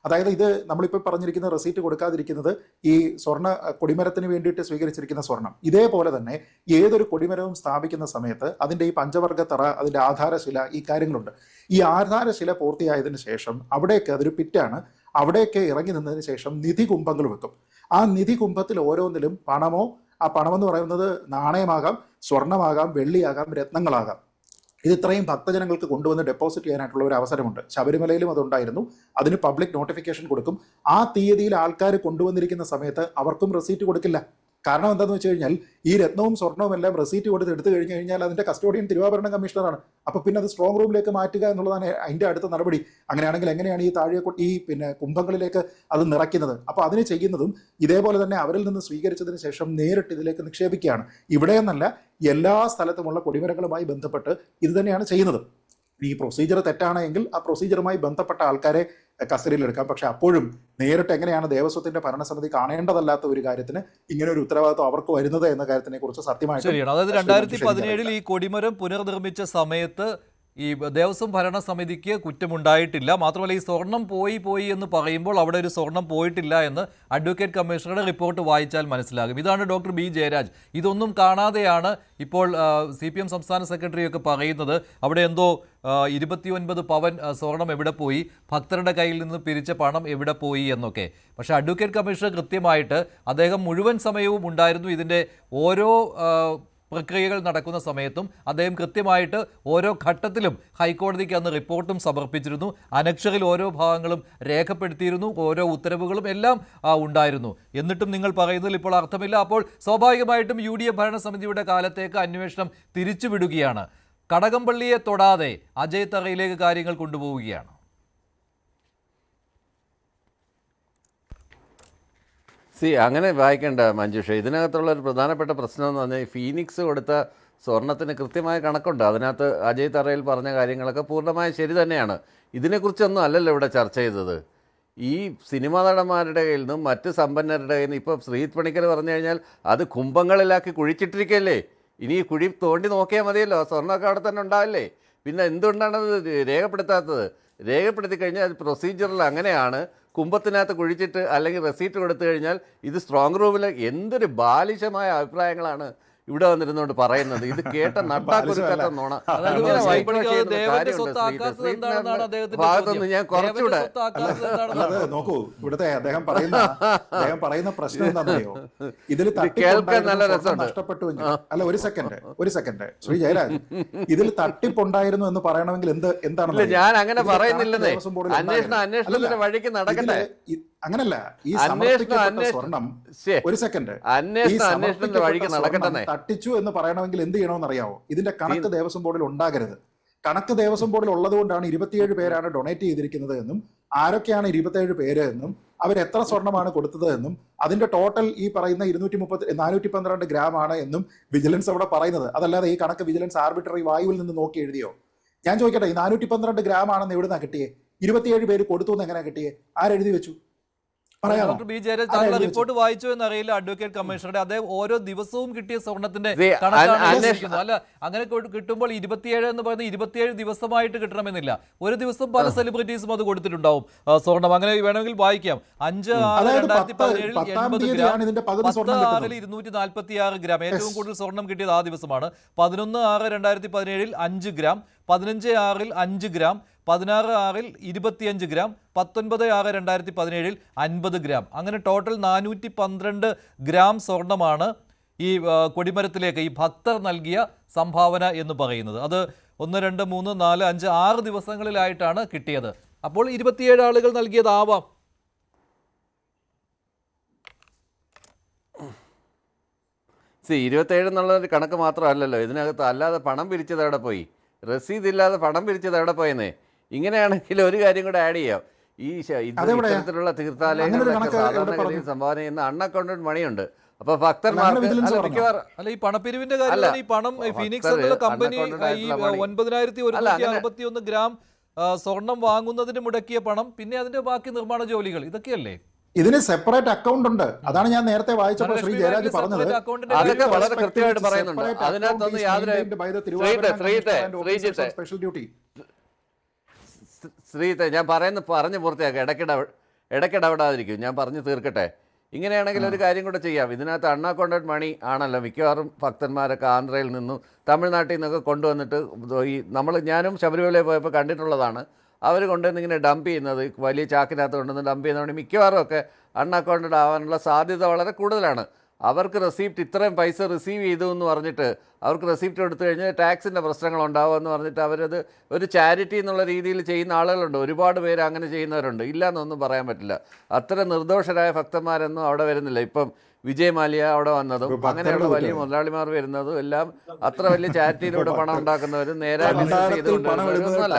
അതായത് ഇത് നമ്മളിപ്പോൾ പറഞ്ഞിരിക്കുന്ന റെസീറ്റ് കൊടുക്കാതിരിക്കുന്നത് ഈ സ്വർണ്ണ കൊടിമരത്തിന് വേണ്ടിയിട്ട് സ്വീകരിച്ചിരിക്കുന്ന സ്വർണം, ഇതേപോലെ തന്നെ ഏതൊരു കൊടിമരവും സ്ഥാപിക്കുന്ന സമയത്ത് അതിൻ്റെ ഈ പഞ്ചവർഗ തറ, അതിൻ്റെ ആധാരശില, ഈ കാര്യങ്ങളുണ്ട്. ഈ ആധാരശില പൂർത്തിയായതിനു ശേഷം അവിടേക്ക്, അതൊരു പിറ്റാണ്, അവിടേക്ക് ഇറങ്ങി നിന്നതിന് ശേഷം നിധി കുംഭങ്ങൾ വെക്കും. ആ നിധി കുംഭത്തിൽ ഓരോന്നിലും പണമോ, ആ പണമെന്ന് പറയുന്നത് നാണയമാകാം, സ്വർണമാകാം, വെള്ളിയാകാം, രത്നങ്ങളാകാം. ഇത് ഇത്രയും ഭക്തജനങ്ങൾക്ക് കൊണ്ടുവന്ന് ഡെപ്പോസിറ്റ് ചെയ്യാനായിട്ടുള്ള ഒരു അവസരമുണ്ട്. ശബരിമലയിലും അതുണ്ടായിരുന്നു. അതിന് പബ്ലിക് നോട്ടിഫിക്കേഷൻ കൊടുക്കും. ആ തീയതിയിൽ ആൾക്കാർ കൊണ്ടുവന്നിരിക്കുന്ന സമയത്ത് അവർക്കും റെസീറ്റ് കൊടുക്കില്ല. കാരണം എന്താണെന്ന് വെച്ച് കഴിഞ്ഞാൽ ഈ രത്നവും സ്വർണവും എല്ലാം റെസീറ്റ് കൊടുത്ത് എടുത്തു കഴിഞ്ഞു കഴിഞ്ഞാൽ അതിന്റെ കസ്റ്റോഡിയൻ തിരുവാഭരണ കമ്മീഷണറാണ്. അപ്പൊ പിന്നെ അത് സ്ട്രോങ് റൂമിലേക്ക് മാറ്റുക എന്നുള്ളതാണ് അതിന്റെ അടുത്ത നടപടി. അങ്ങനെയാണെങ്കിൽ എങ്ങനെയാണ് ഈ താഴെ ഈ കുംഭങ്ങളിലേക്ക് അത് നിറയ്ക്കുന്നത്? അപ്പൊ അതിന് ചെയ്യുന്നതും ഇതേപോലെ തന്നെ അവരിൽ നിന്ന് സ്വീകരിച്ചതിന് ശേഷം നേരിട്ട് ഇതിലേക്ക് നിക്ഷേപിക്കുകയാണ്. ഇവിടെയെന്നല്ല, എല്ലാ സ്ഥലത്തുമുള്ള കൊടിമരങ്ങളുമായി ബന്ധപ്പെട്ട് ഇത് തന്നെയാണ് ചെയ്യുന്നത്. ഈ പ്രൊസീജിയർ തെറ്റാണെങ്കിൽ ആ പ്രൊസീജിയറുമായി ബന്ധപ്പെട്ട ആൾക്കാരെ കസ്റ്റഡിയിൽ എടുക്കാം. പക്ഷെ അപ്പോഴും നേരിട്ട് എങ്ങനെയാണ് ദേവസ്വത്തിന്റെ ഭരണസമിതി കാണേണ്ടതല്ലാത്ത ഒരു കാര്യത്തിന് ഇങ്ങനെ ഒരു ഉത്തരവാദിത്വം അവർക്ക് വരുന്നത് എന്ന കാര്യത്തിനെ കുറിച്ച് സത്യമായിട്ട് ശരിയാണ്. അതായത് 2017 ഈ കൊടിമരം പുനർനിർമ്മിച്ച സമയത്ത് ഈ ദേവസ്വം ഭരണസമിതിക്ക് കുറ്റമുണ്ടായിട്ടില്ല. മാത്രമല്ല ഈ സ്വർണം പോയി എന്ന് പറയുമ്പോൾ അവിടെ ഒരു സ്വർണം പോയിട്ടില്ല എന്ന് അഡ്വക്കേറ്റ് കമ്മീഷണറുടെ റിപ്പോർട്ട് വായിച്ചാൽ മനസ്സിലാകും. ഇതാണ് ഡോക്ടർ ബി ജയരാജ്. ഇതൊന്നും കാണാതെയാണ് ഇപ്പോൾ CPM സംസ്ഥാന സെക്രട്ടറിയൊക്കെ പറയുന്നത് അവിടെ എന്തോ 29 പവൻ സ്വർണം എവിടെ പോയി, ഭക്തരുടെ കയ്യിൽ നിന്ന് പിരിച്ച പണം എവിടെ പോയി എന്നൊക്കെ. പക്ഷേ അഡ്വക്കേറ്റ് കമ്മീഷണർ കൃത്യമായിട്ട് അദ്ദേഹം മുഴുവൻ സമയവും ഉണ്ടായിരുന്നു. ഇതിൻ്റെ ഓരോ പ്രക്രിയകൾ നടക്കുന്ന സമയത്തും അദ്ദേഹം കൃത്യമായിട്ട് ഓരോ ഘട്ടത്തിലും ഹൈക്കോടതിക്ക് അന്ന് റിപ്പോർട്ടും സമർപ്പിച്ചിരുന്നു. അനക്ഷറിൽ ഓരോ ഭാഗങ്ങളും രേഖപ്പെടുത്തിയിരുന്നു, ഓരോ ഉത്തരവുകളും എല്ലാം ഉണ്ടായിരുന്നു. എന്നിട്ടും നിങ്ങൾ പറയുന്നതിൽ ഇപ്പോൾ അർത്ഥമില്ല. അപ്പോൾ സ്വാഭാവികമായിട്ടും UDF ഭരണസമിതിയുടെ കാലത്തേക്ക് അന്വേഷണം തിരിച്ചുവിടുകയാണ്. കടകംപള്ളിയെ തൊടാതെ അജയ് തറയിലേക്ക് കാര്യങ്ങൾ കൊണ്ടുപോവുകയാണ്. അങ്ങനെ വായിക്കേണ്ട മഞ്ജുഷ. ഇതിനകത്തുള്ള ഒരു പ്രധാനപ്പെട്ട പ്രശ്നം എന്ന് പറഞ്ഞാൽ ഫീനിക്സ് കൊടുത്ത സ്വർണത്തിന് കൃത്യമായ കണക്കുണ്ട്. അതിനകത്ത് അജയ് തറയിൽ പറഞ്ഞ കാര്യങ്ങളൊക്കെ പൂർണ്ണമായും ശരി തന്നെയാണ്. ഇതിനെക്കുറിച്ചൊന്നും അല്ലല്ലോ ഇവിടെ ചർച്ച ചെയ്തത്. ഈ സിനിമാ നടന്മാരുടെ കയ്യിൽ നിന്നും മറ്റ് സമ്പന്നരുടെ കയ്യിൽ നിന്ന് ഇപ്പോൾ ശ്രീജിത്ത് പണിക്കർ പറഞ്ഞു കഴിഞ്ഞാൽ അത് കുംഭങ്ങളിലാക്കി കുഴിച്ചിട്ടിരിക്കുകയല്ലേ. ഇനി ഈ കുഴി തോണ്ടി നോക്കിയാൽ മതിയല്ലോ, സ്വർണ്ണമൊക്കെ അവിടെ തന്നെ ഉണ്ടാവില്ലേ. പിന്നെ എന്തുകൊണ്ടാണത് രേഖപ്പെടുത്താത്തത്? രേഖപ്പെടുത്തി കഴിഞ്ഞാൽ അത് പ്രൊസീജിയറിൽ അങ്ങനെയാണ്. കുംഭത്തിനകത്ത് കുഴിച്ചിട്ട് അല്ലെങ്കിൽ റെസീറ്റ് കൊടുത്തു കഴിഞ്ഞാൽ ഇത് സ്ട്രോങ് റൂമിൽ എന്തൊരു ബാലിശമായ അഭിപ്രായങ്ങളാണ് ഇവിടെ വന്നിരുന്നോണ്ട് പറയുന്നത്. ഇത് കേട്ട നട്ടാക്കുരുക്കാത്ത നോണ. ഭാഗത്തുനിന്ന് ഞാൻ കുറച്ചുകൂടെ നോക്കൂ, ഇവിടുത്തെ അദ്ദേഹം പറയുന്ന പ്രശ്നം എന്താണെന്നറിയോ? ഇതിൽ കേൾക്കാൻ നല്ല രസമുണ്ട്. നഷ്ടപ്പെട്ടു. അല്ല, ഒരു സെക്കൻഡ് ശ്രീ ജയരാജ്, ഇതിൽ തട്ടിപ്പുണ്ടായിരുന്നു എന്ന് പറയണമെങ്കിൽ എന്താണ്? ഞാൻ അങ്ങനെ പറയുന്നില്ലെന്നേ. അന്വേഷണത്തിന്റെ വഴിക്ക് നടക്കട്ടെ. അങ്ങനല്ല, ഈ സ്വർണം ഒരു സെക്കൻഡ് അന്വേഷണത്തിന്റെ വഴിക്ക് നടക്കട്ടെ. തട്ടിച്ചു എന്ന് പറയണമെങ്കിൽ എന്ത് ചെയ്യണമെന്ന് അറിയാവോ? ഇതിന്റെ കണക്ക് ദേവസ്വം ബോർഡിൽ ഉണ്ടാകരുത്. കണക്ക് ദേവസ്വം ബോർഡിൽ ഉള്ളത് കൊണ്ടാണ് 27 പേരാണ് ഡൊണേറ്റ് ചെയ്തിരിക്കുന്നത് എന്നും ആരൊക്കെയാണ് 27 പേര് എന്നും അവരെത്ര സ്വർണ്ണമാണ് കൊടുത്തത് എന്നും അതിന്റെ ടോട്ടൽ ഈ പറയുന്ന 412 ഗ്രാം ആണ് എന്നും വിജിലൻസ് അവിടെ പറയുന്നത്. അതല്ലാതെ ഈ കണക്ക് വിജിലൻസ് ആർബിട്രറി വായുവിൽ നിന്ന് നോക്കി എഴുതിയോ? ഞാൻ ചോദിക്കട്ടെ, ഈ 412 ഗ്രാം ആണെന്ന് എവിടുന്നാ കിട്ടിയേ? 27 പേര് കൊടുത്തു എന്ന് എങ്ങനെയാ കിട്ടിയേ? ആരെഴുതി വെച്ചു? പറയാമോ? ഡോക്ടർ ബി ജയരാജ് താങ്കളുടെ റിപ്പോർട്ട് വായിച്ചോ എന്നറിയില്ല. അഡ്വക്കേറ്റ് കമ്മീഷണറുടെ അദ്ദേഹം ഓരോ ദിവസവും കിട്ടിയ സ്വർണത്തിന്റെ കണക്കാണ് ഉദ്ദേശിക്കുന്നത്. അല്ല, അങ്ങനെ കിട്ടുമ്പോൾ 27 എന്ന് പറയുന്നത് 27 ദിവസമായിട്ട് കിട്ടണമെന്നില്ല. ഒരു ദിവസം പല സെലിബ്രിറ്റീസും അത് കൊടുത്തിട്ടുണ്ടാവും സ്വർണം. അങ്ങനെ വേണമെങ്കിൽ വായിക്കാം. 5/6/2017 80 ഗ്രാം, 10/6 246 ഗ്രാം. ഏറ്റവും കൂടുതൽ സ്വർണം കിട്ടിയത് ആ ദിവസമാണ്. 11/6/2017 5 ഗ്രാം, 15/6 5 ഗ്രാം, 16/6 25 ഗ്രാം, 19/6/2017 50 ഗ്രാം. അങ്ങനെ ടോട്ടൽ 412 ഗ്രാം സ്വർണമാണ് ഈ കൊടിമരത്തിലേക്ക് ഈ ഭക്തർ നൽകിയ സംഭാവന എന്ന് പറയുന്നത്. അത് 1, 2, 3, 4, 5, 6 ദിവസങ്ങളിലായിട്ടാണ് കിട്ടിയത്. അപ്പോൾ 27 ആളുകൾ നൽകിയതാവാം. സി 27 എന്നുള്ളൊരു കണക്ക് മാത്രമല്ലല്ലോ ഇതിനകത്ത്. അല്ലാതെ പണം പിരിച്ചത് എവിടെ പോയി? രസീത് ഇല്ലാതെ പണം പിരിച്ചത് എവിടെ പോയെന്നേ? ഇങ്ങനെയാണെങ്കിൽ ഒരു കാര്യം കൂടെ ആഡ് ചെയ്യാം. ഈ ഇത്തരത്തിലുള്ള തീർത്ഥാലയങ്ങളിലൊക്കെ സാധാരണഗതിയിൽ സംഭാവന ചെയ്യുന്ന അൺഅക്കൗണ്ടഡ് മണിയുണ്ട്. അപ്പൊ ഭക്തന്മാർക്ക് അല്ല, ഈ പണപ്പിരിവിന്റെ കാര്യം, ഈ പണം ഫീനിക്സ് എന്നുള്ള കമ്പനി ഈ 9161 ഗ്രാം സ്വർണം വാങ്ങുന്നതിന് മുടക്കിയ പണം, പിന്നെ അതിന്റെ ബാക്കി നിർമ്മാണ ജോലികൾ, ഇതൊക്കെയല്ലേ? ഇതിന് സെപ്പറേറ്റ് അക്കൗണ്ട് ഉണ്ട്. അതാണ് ഞാൻ നേരത്തെ വായിച്ചപ്പോൾ ശ്രീ ജയരാജ് പറഞ്ഞത്. അതൊക്കെ വളരെ കൃത്യമായിട്ട് പറയുന്നുണ്ട്. അതിനകത്തൊന്നും യാതൊരു സ്പെഷ്യൽ ഡ്യൂട്ടി. ശ്രീത്തെ ഞാൻ പറഞ്ഞു പൂർത്തിയാക്കാം. ഇടയ്ക്കിടപെടാതിരിക്കും. ഞാൻ പറഞ്ഞു തീർക്കട്ടെ. ഇങ്ങനെയാണെങ്കിൽ ഒരു കാര്യം കൂടെ ചെയ്യാം. ഇതിനകത്ത് അൺഅക്കൗണ്ടഡ് മണി ആണല്ലോ മിക്കവാറും ഭക്തന്മാരൊക്കെ ആന്ധ്രയിൽ നിന്നും തമിഴ്നാട്ടിൽ നിന്നൊക്കെ കൊണ്ടുവന്നിട്ട് ഈ ഞാനും ശബരിമലയിൽ പോയപ്പോൾ കണ്ടിട്ടുള്ളതാണ്. അവർ കൊണ്ടുവന്ന് ഇങ്ങനെ ഡംപ് ചെയ്യുന്നത്, വലിയ ചാക്കിനകത്ത് കൊണ്ടുവന്ന് ഡംപ് ചെയ്യുന്നതുകൊണ്ട് മിക്കവാറും ഒക്കെ അൺഅക്കൗണ്ടഡ് ആവാനുള്ള സാധ്യത വളരെ കൂടുതലാണ്. അവർക്ക് റെസിപ്റ്റ് ഇത്രയും പൈസ റിസീവ് ചെയ്തു എന്ന് പറഞ്ഞിട്ട് അവർക്ക് റെസിപ്റ്റ് എടുത്തു കഴിഞ്ഞാൽ ടാക്സിൻ്റെ പ്രശ്നങ്ങളുണ്ടാവും എന്ന് പറഞ്ഞിട്ട് അവരത് ഒരു ചാരിറ്റി എന്നുള്ള രീതിയിൽ ചെയ്യുന്ന ആളുകളുണ്ട്. ഒരുപാട് പേര് അങ്ങനെ ചെയ്യുന്നവരുണ്ട്. ഇല്ല എന്നൊന്നും പറയാൻ പറ്റില്ല. അത്ര നിർദോഷരായ ഭക്തന്മാരൊന്നും അവിടെ വരുന്നില്ല. ഇപ്പം വിജയ് മാല്യ അവിടെ വന്നതും അങ്ങനെയുള്ള വലിയ മുതലാളിമാർ വരുന്നതും എല്ലാം അത്ര വലിയ ചാരിറ്റിയിലൂടെ പണം ഉണ്ടാക്കുന്നവരും നേരെ ബിസിനസ് ചെയ്തുകൊണ്ടിരുന്നവരൊന്നുമല്ല.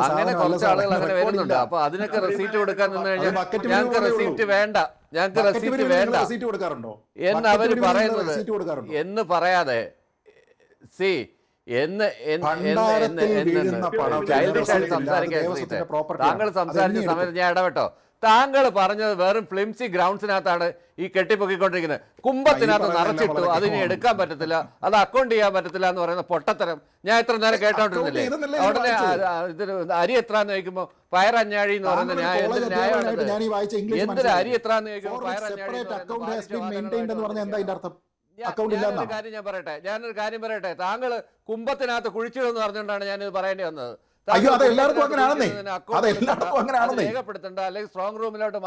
അങ്ങനെ കുറച്ച് ആളുകൾ അങ്ങനെ വരുന്നുണ്ട്. അപ്പൊ അതിനൊക്കെ റെസീറ്റ് കൊടുക്കാൻ നിന്ന് കഴിഞ്ഞാൽ ഞങ്ങൾക്ക് റെസീപ്റ്റ് വേണ്ട എന്ന് അവർ പറയുന്നത് എന്ന് പറയാതെ താങ്കൾ സംസാരിച്ച സമയത്ത് ഞാൻ ഇടപെട്ടോ? താങ്കൾ പറഞ്ഞത് വെറും ഫ്ലിംസി ഗ്രൗണ്ട്സിനകത്താണ് ഈ കെട്ടിപ്പൊക്കിക്കൊണ്ടിരിക്കുന്നത്. കുംഭത്തിനകത്ത് നിറച്ചിട്ടു, അതിനെ എടുക്കാൻ പറ്റത്തില്ല, അത് അക്കൗണ്ട് ചെയ്യാൻ പറ്റത്തില്ല എന്ന് പറയുന്ന പൊട്ടത്തരം ഞാൻ ഇത്ര നേരം കേട്ടോണ്ടിരുന്നില്ലേ? ഉടനെ ഇതിന് അരി എത്രാന്ന് ചോദിക്കുമ്പോ പയറഞ്ഞാഴി എന്ന് പറയുന്ന ന്യായം എന്തൊരു അരി എത്രാന്ന് ചോദിക്കുമ്പോ പയറഞ്ഞാഴി. ഞാനൊരു കാര്യം പറയട്ടെ. താങ്കൾ കുംഭത്തിനകത്ത് കുഴിച്ചിടുമെന്ന് പറഞ്ഞുകൊണ്ടാണ് ഞാനിത് പറയേണ്ടി വന്നത്. രേഖപ്പെടുത്തണ്ട, അല്ലെങ്കിൽ സ്ട്രോങ് റൂമിലോട്ട്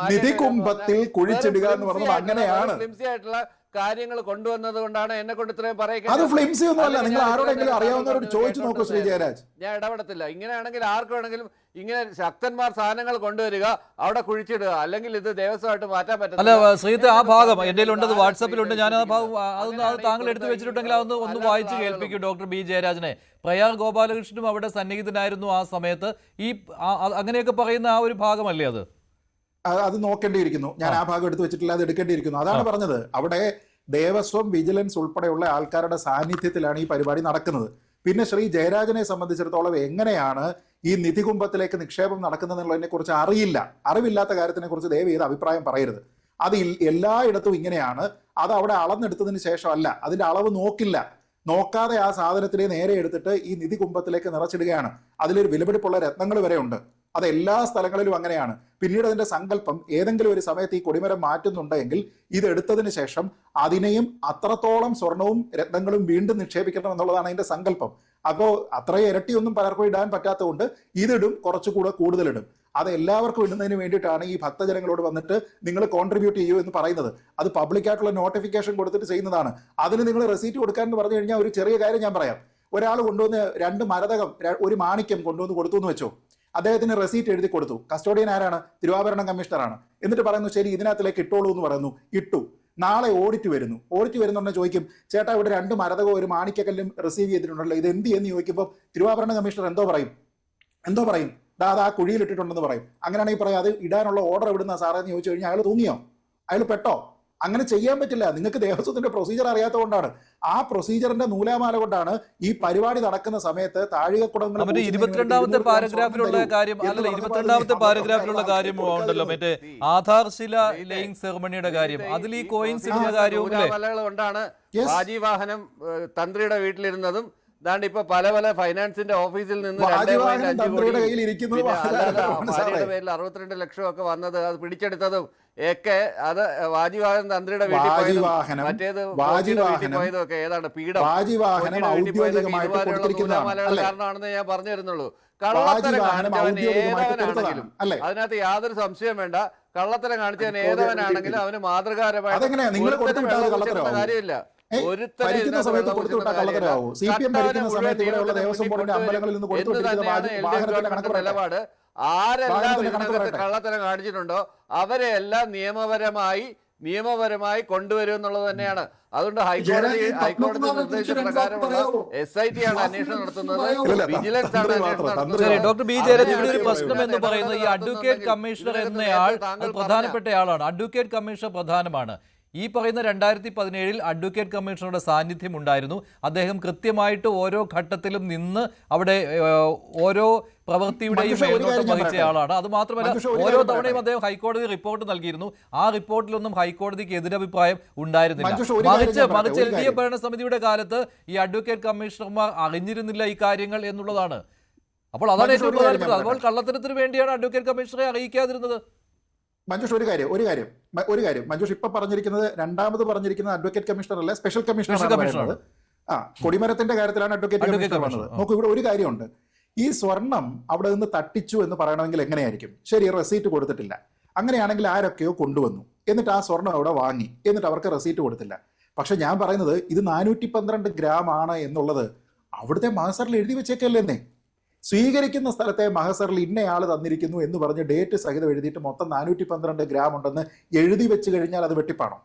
ആയിട്ടുള്ള കാര്യങ്ങൾ കൊണ്ടുവന്നത് കൊണ്ടാണ് എന്നെ കൊണ്ട് ഇത്രയും ഞാൻ ഇടപെടത്തില്ല. ഇങ്ങനെയാണെങ്കിൽ ആർക്ക് വേണമെങ്കിലും ഇങ്ങനെ ശക്തന്മാർ സാധനങ്ങൾ കൊണ്ടുവരിക, അവിടെ കുഴിച്ചിടുക, അല്ലെങ്കിൽ ഇത് ദേവസ്വമായിട്ട് മാറ്റാൻ പറ്റില്ല. അല്ല ശ്രീത്ത്, ആ ഭാഗം എന്റെ ഉണ്ട്, വാട്സാപ്പിലുണ്ട്. ഞാൻ ആ ഭാഗം അത് താങ്കൾ എടുത്തു വെച്ചിട്ടുണ്ടെങ്കിൽ അതൊന്ന് വായിച്ച് കേൾപ്പിക്കും ഡോക്ടർ ബി ജയരാജനെ. പ്രയാർ ഗോപാലകൃഷ്ണനും അവിടെ സന്നിഹിതനായിരുന്നു ആ സമയത്ത്. ഈ അങ്ങനെയൊക്കെ പറയുന്ന ആ ഒരു ഭാഗമല്ലേ അത് നോക്കേണ്ടിയിരിക്കുന്നു. ഞാൻ ആ ഭാഗം എടുത്തു വെച്ചിട്ടില്ല, അത് എടുക്കേണ്ടിയിരിക്കുന്നു. അതാണ് പറഞ്ഞത്. അവിടെ ദേവസ്വം, വിജിലൻസ് ഉൾപ്പെടെയുള്ള ആൾക്കാരുടെ സാന്നിധ്യത്തിലാണ് ഈ പരിപാടി നടക്കുന്നത്. പിന്നെ ശ്രീ ജയരാജനെ സംബന്ധിച്ചിടത്തോളം എങ്ങനെയാണ് ഈ നിധികുംഭത്തിലേക്ക് നിക്ഷേപം നടക്കുന്നതിനെ കുറിച്ച് അറിവില്ലാത്ത കാര്യത്തിനെ കുറിച്ച് ദയവ് ചെയ്ത് അഭിപ്രായം പറയരുത്. അത് എല്ലായിടത്തും ഇങ്ങനെയാണ്. അത് അവിടെ അളന്നെടുത്തതിന് ശേഷമല്ല, അതിന്റെ അളവ് നോക്കാതെ ആ സാധനത്തിനെ നേരെ എടുത്തിട്ട് ഈ നിധികുംഭത്തിലേക്ക് നിറച്ചിടുകയാണ്. അതിലൊരു വിലപിടിപ്പുള്ള രത്നങ്ങൾ വരെ ഉണ്ട്. അത് എല്ലാ സ്ഥലങ്ങളിലും അങ്ങനെയാണ്. പിന്നീട് അതിന്റെ സങ്കല്പം ഏതെങ്കിലും ഒരു സമയത്ത് ഈ കൊടിമരം മാറ്റുന്നുണ്ടെങ്കിൽ ഇതെടുത്തതിന് ശേഷം അതിനെയും അത്രത്തോളം സ്വർണവും രത്നങ്ങളും വീണ്ടും നിക്ഷേപിക്കണം എന്നുള്ളതാണ് അതിന്റെ സങ്കല്പം. അപ്പോൾ അത്രയും ഇരട്ടിയൊന്നും പലർക്കും ഇടാൻ പറ്റാത്തതുകൊണ്ട് ഇതിടും, കുറച്ചുകൂടെ കൂടുതലിടും. അത് എല്ലാവർക്കും ഇടുന്നതിന് വേണ്ടിയിട്ടാണ് ഈ ഭക്തജനങ്ങളോട് വന്നിട്ട് നിങ്ങൾ കോൺട്രിബ്യൂട്ട് ചെയ്യൂ എന്ന് പറയുന്നത്. അത് പബ്ലിക്കായിട്ടുള്ള നോട്ടിഫിക്കേഷൻ കൊടുത്തിട്ട് ചെയ്യുന്നതാണ്. അതിന് നിങ്ങൾ റെസീറ്റ് കൊടുക്കാൻ എന്ന് പറഞ്ഞു കഴിഞ്ഞാൽ ഒരു ചെറിയ കാര്യം ഞാൻ പറയാം. ഒരാൾ കൊണ്ടുവന്ന് 2 മരതകം, 1 മാണിക്യം കൊണ്ടുവന്ന് കൊടുത്തു എന്ന് വെച്ചോ. അദ്ദേഹത്തിന് റെസീറ്റ് എഴുതി കൊടുത്തു. കസ്റ്റോഡിയൻ ആരാണ്? തിരുവാഭരണം കമ്മീഷണറാണ്. എന്നിട്ട് പറയുന്നു ശരി ഇതിനകത്തിലേക്ക് ഇട്ടോളൂ എന്ന് പറയുന്നു. ഇട്ടു. നാളെ ഓഡിറ്റ് വരുന്നുണ്ടെന്ന് ചോദിക്കും, ചേട്ടാ ഇവിടെ 2 മരതകവും 1 മാണിക്കക്കല്ലും റിസീവ് ചെയ്തിട്ടുണ്ടല്ലോ, ഇത് എന്ത് എന്ന് ചോദിക്കുമ്പോൾ തിരുവാഭരണ കമ്മീഷണർ എന്തോ പറയും? അത് ആ കുഴിയിൽ ഇട്ടിട്ടുണ്ടെന്ന് പറയും. അങ്ങനെയാണെങ്കിൽ പറയാം അത് ഇടാനുള്ള ഓർഡർ എവിടുന്ന സാറേ എന്ന് ചോദിച്ചു കഴിഞ്ഞാൽ അയാൾ തൂങ്ങിയോ? അയാൾ പെട്ടോ? അങ്ങനെ ചെയ്യാൻ പറ്റില്ല. നിങ്ങൾക്ക് ദേവസ്വത്തിന്റെ പ്രൊസീജിയർ അറിയാത്തതുകൊണ്ടാണ്. ആ പ്രൊസീജിയറിന്റെ നൂലാമാല കൊണ്ടാണ് ഈ പരിപാടി നടക്കുന്ന സമയത്ത് താഴികക്കുടങ്ങൾ 22ാമത്തെ പാരഗ്രാഫിലുള്ള കാര്യം അല്ലല്ല 22ാമത്തെ പാരഗ്രാഫിലുള്ള കാര്യം ഉണ്ടല്ലോ, മറ്റേ ആധാർശില ലേയിങ് സെറമണിയുടെ കാര്യം. അതിൽ ഈ കോയിൻസ് ഇടുന്ന കാര്യവും കൊണ്ടാണ് വാജിവാഹനം തന്ത്രിയുടെ വീട്ടിലിരുന്നതും ദാണ്ട് ഇപ്പൊ പല പല ഫൈനാൻസിന്റെ ഓഫീസിൽ നിന്ന് 2.5 കോടി ഭാര്യയുടെ പേരിൽ 62 ലക്ഷം ഒക്കെ വന്നത്, അത് പിടിച്ചെടുത്തതും ഒക്കെ അത് വാജിവാഹനം തന്ത്രിയുടെ വീട്ടിൽ പോയതും മറ്റേത് പോയതും ഒക്കെ ഏതാണ് പീഠം കാരണമാണെന്ന് ഞാൻ പറഞ്ഞു തരുന്നുള്ളൂ. കള്ളത്തരം കാണിച്ചവൻ ഏതവനാണെങ്കിലും അതിനകത്ത് യാതൊരു സംശയം വേണ്ട. കള്ളത്തരം കാണിച്ചവൻ ഏതവനാണെങ്കിലും അവന് മാതൃകാപരമായ കാര്യമില്ല. ഭരിക്കുന്ന സമയത്ത് കൊടുത്തുവിട്ടാൽ കള്ളത്തരമാവും. CPM ഭരിക്കുന്ന സമയത്ത് ഇവിടെയുള്ള ദേവസ്വം ബോർഡിന്റെ അമ്പലങ്ങളിൽ നിന്ന് കൊടുത്തുവിട്ടിരിക്കുന്ന നിലപാട്. ആരെല്ലാം ഇതിനകത്ത് കള്ളത്തരം കാണിച്ചിട്ടുണ്ടോ അവരെല്ലാം നിയമപരമായി കൊണ്ടുവരും എന്നുള്ളത് തന്നെയാണ്. അതുകൊണ്ട് ഹൈക്കോടതി നിർദ്ദേശ പ്രകാരമുള്ള SIT ആണ് അന്വേഷണം നടത്തുന്നത്, വിജിലൻസ് ആണ് അന്വേഷണം നടത്തുന്നത്. ഡോക്ടർ ബി ജയരാജ്, ഇവിടെ ഒരു പ്രശ്നം എന്ന് പറയുന്നത് ഈ അഡ്വക്കേറ്റ് കമ്മീഷണർ എന്നയാൾ പ്രധാനപ്പെട്ടയാളാണ്. അഡ്വക്കേറ്റ് കമ്മീഷണർ പ്രധാനമാണ്. ഈ പറയുന്ന 2017 അഡ്വക്കേറ്റ് കമ്മീഷണറുടെ സാന്നിധ്യം ഉണ്ടായിരുന്നു. അദ്ദേഹം കൃത്യമായിട്ട് ഓരോ ഘട്ടത്തിലും നിന്ന് അവിടെ ഓരോ പ്രവൃത്തിയുടെയും മേൽനോട്ടം വഹിച്ചയാളാണ്. അത് മാത്രമല്ല ഓരോ തവണയും അദ്ദേഹം ഹൈക്കോടതി റിപ്പോർട്ട് നൽകിയിരുന്നു. ആ റിപ്പോർട്ടിലൊന്നും ഹൈക്കോടതിക്ക് എതിരഭിപ്രായം ഉണ്ടായിരുന്നില്ല. മറിച്ച് LDF ഭരണസമിതിയുടെ കാലത്ത് ഈ അഡ്വക്കേറ്റ് കമ്മീഷണർമാർ അറിഞ്ഞിരുന്നില്ല ഈ കാര്യങ്ങൾ എന്നുള്ളതാണ്. അപ്പോൾ അതാണ് ഏറ്റവും പ്രധാനപ്പെട്ടത്. അപ്പോൾ കള്ളത്തരത്തിന് വേണ്ടിയാണ് അഡ്വക്കേറ്റ് കമ്മീഷണറെ അറിയിക്കാതിരുന്നത്. മഞ്ജുഷ് ഒരു കാര്യം മഞ്ജുഷ് ഇപ്പൊ പറഞ്ഞിരിക്കുന്നത്, രണ്ടാമത് പറഞ്ഞിരിക്കുന്നത് അഡ്വക്കേറ്റ് കമ്മീഷണർ അല്ല, സ്പെഷ്യൽ കമ്മീഷണർ. കൊടിമരത്തിന്റെ കാര്യത്തിലാണ് അഡ്വക്കേറ്റ് കമ്മീഷണർ പറഞ്ഞത്. നോക്കൂ, ഇവിടെ ഒരു കാര്യമുണ്ട്. ഈ സ്വർണം അവിടെ നിന്ന് തട്ടിച്ചു എന്ന് പറയണമെങ്കിൽ എങ്ങനെയായിരിക്കും? ശരി, റെസീറ്റ് കൊടുത്തിട്ടില്ല. അങ്ങനെയാണെങ്കിൽ ആരൊക്കെയോ കൊണ്ടുവന്നു, എന്നിട്ട് ആ സ്വർണം അവിടെ വാങ്ങി, എന്നിട്ട് അവർക്ക് റെസീറ്റ് കൊടുത്തില്ല. പക്ഷെ ഞാൻ പറയുന്നത് ഇത് 412 ഗ്രാം ആണ് എന്നുള്ളത് അവിടുത്തെ മഹസറിൽ എഴുതി വെച്ചേക്കല്ലേ. സ്വീകരിക്കുന്ന സ്ഥലത്തെ മഹസറിൽ ഇന്നയാൾ തന്നിരിക്കുന്നു എന്ന് പറഞ്ഞ് ഡേറ്റ് സഹിതം എഴുതിയിട്ട് മൊത്തം 412 ഗ്രാം ഉണ്ടെന്ന് എഴുതി വെച്ച് കഴിഞ്ഞാൽ അത് വെട്ടിപ്പാണോ?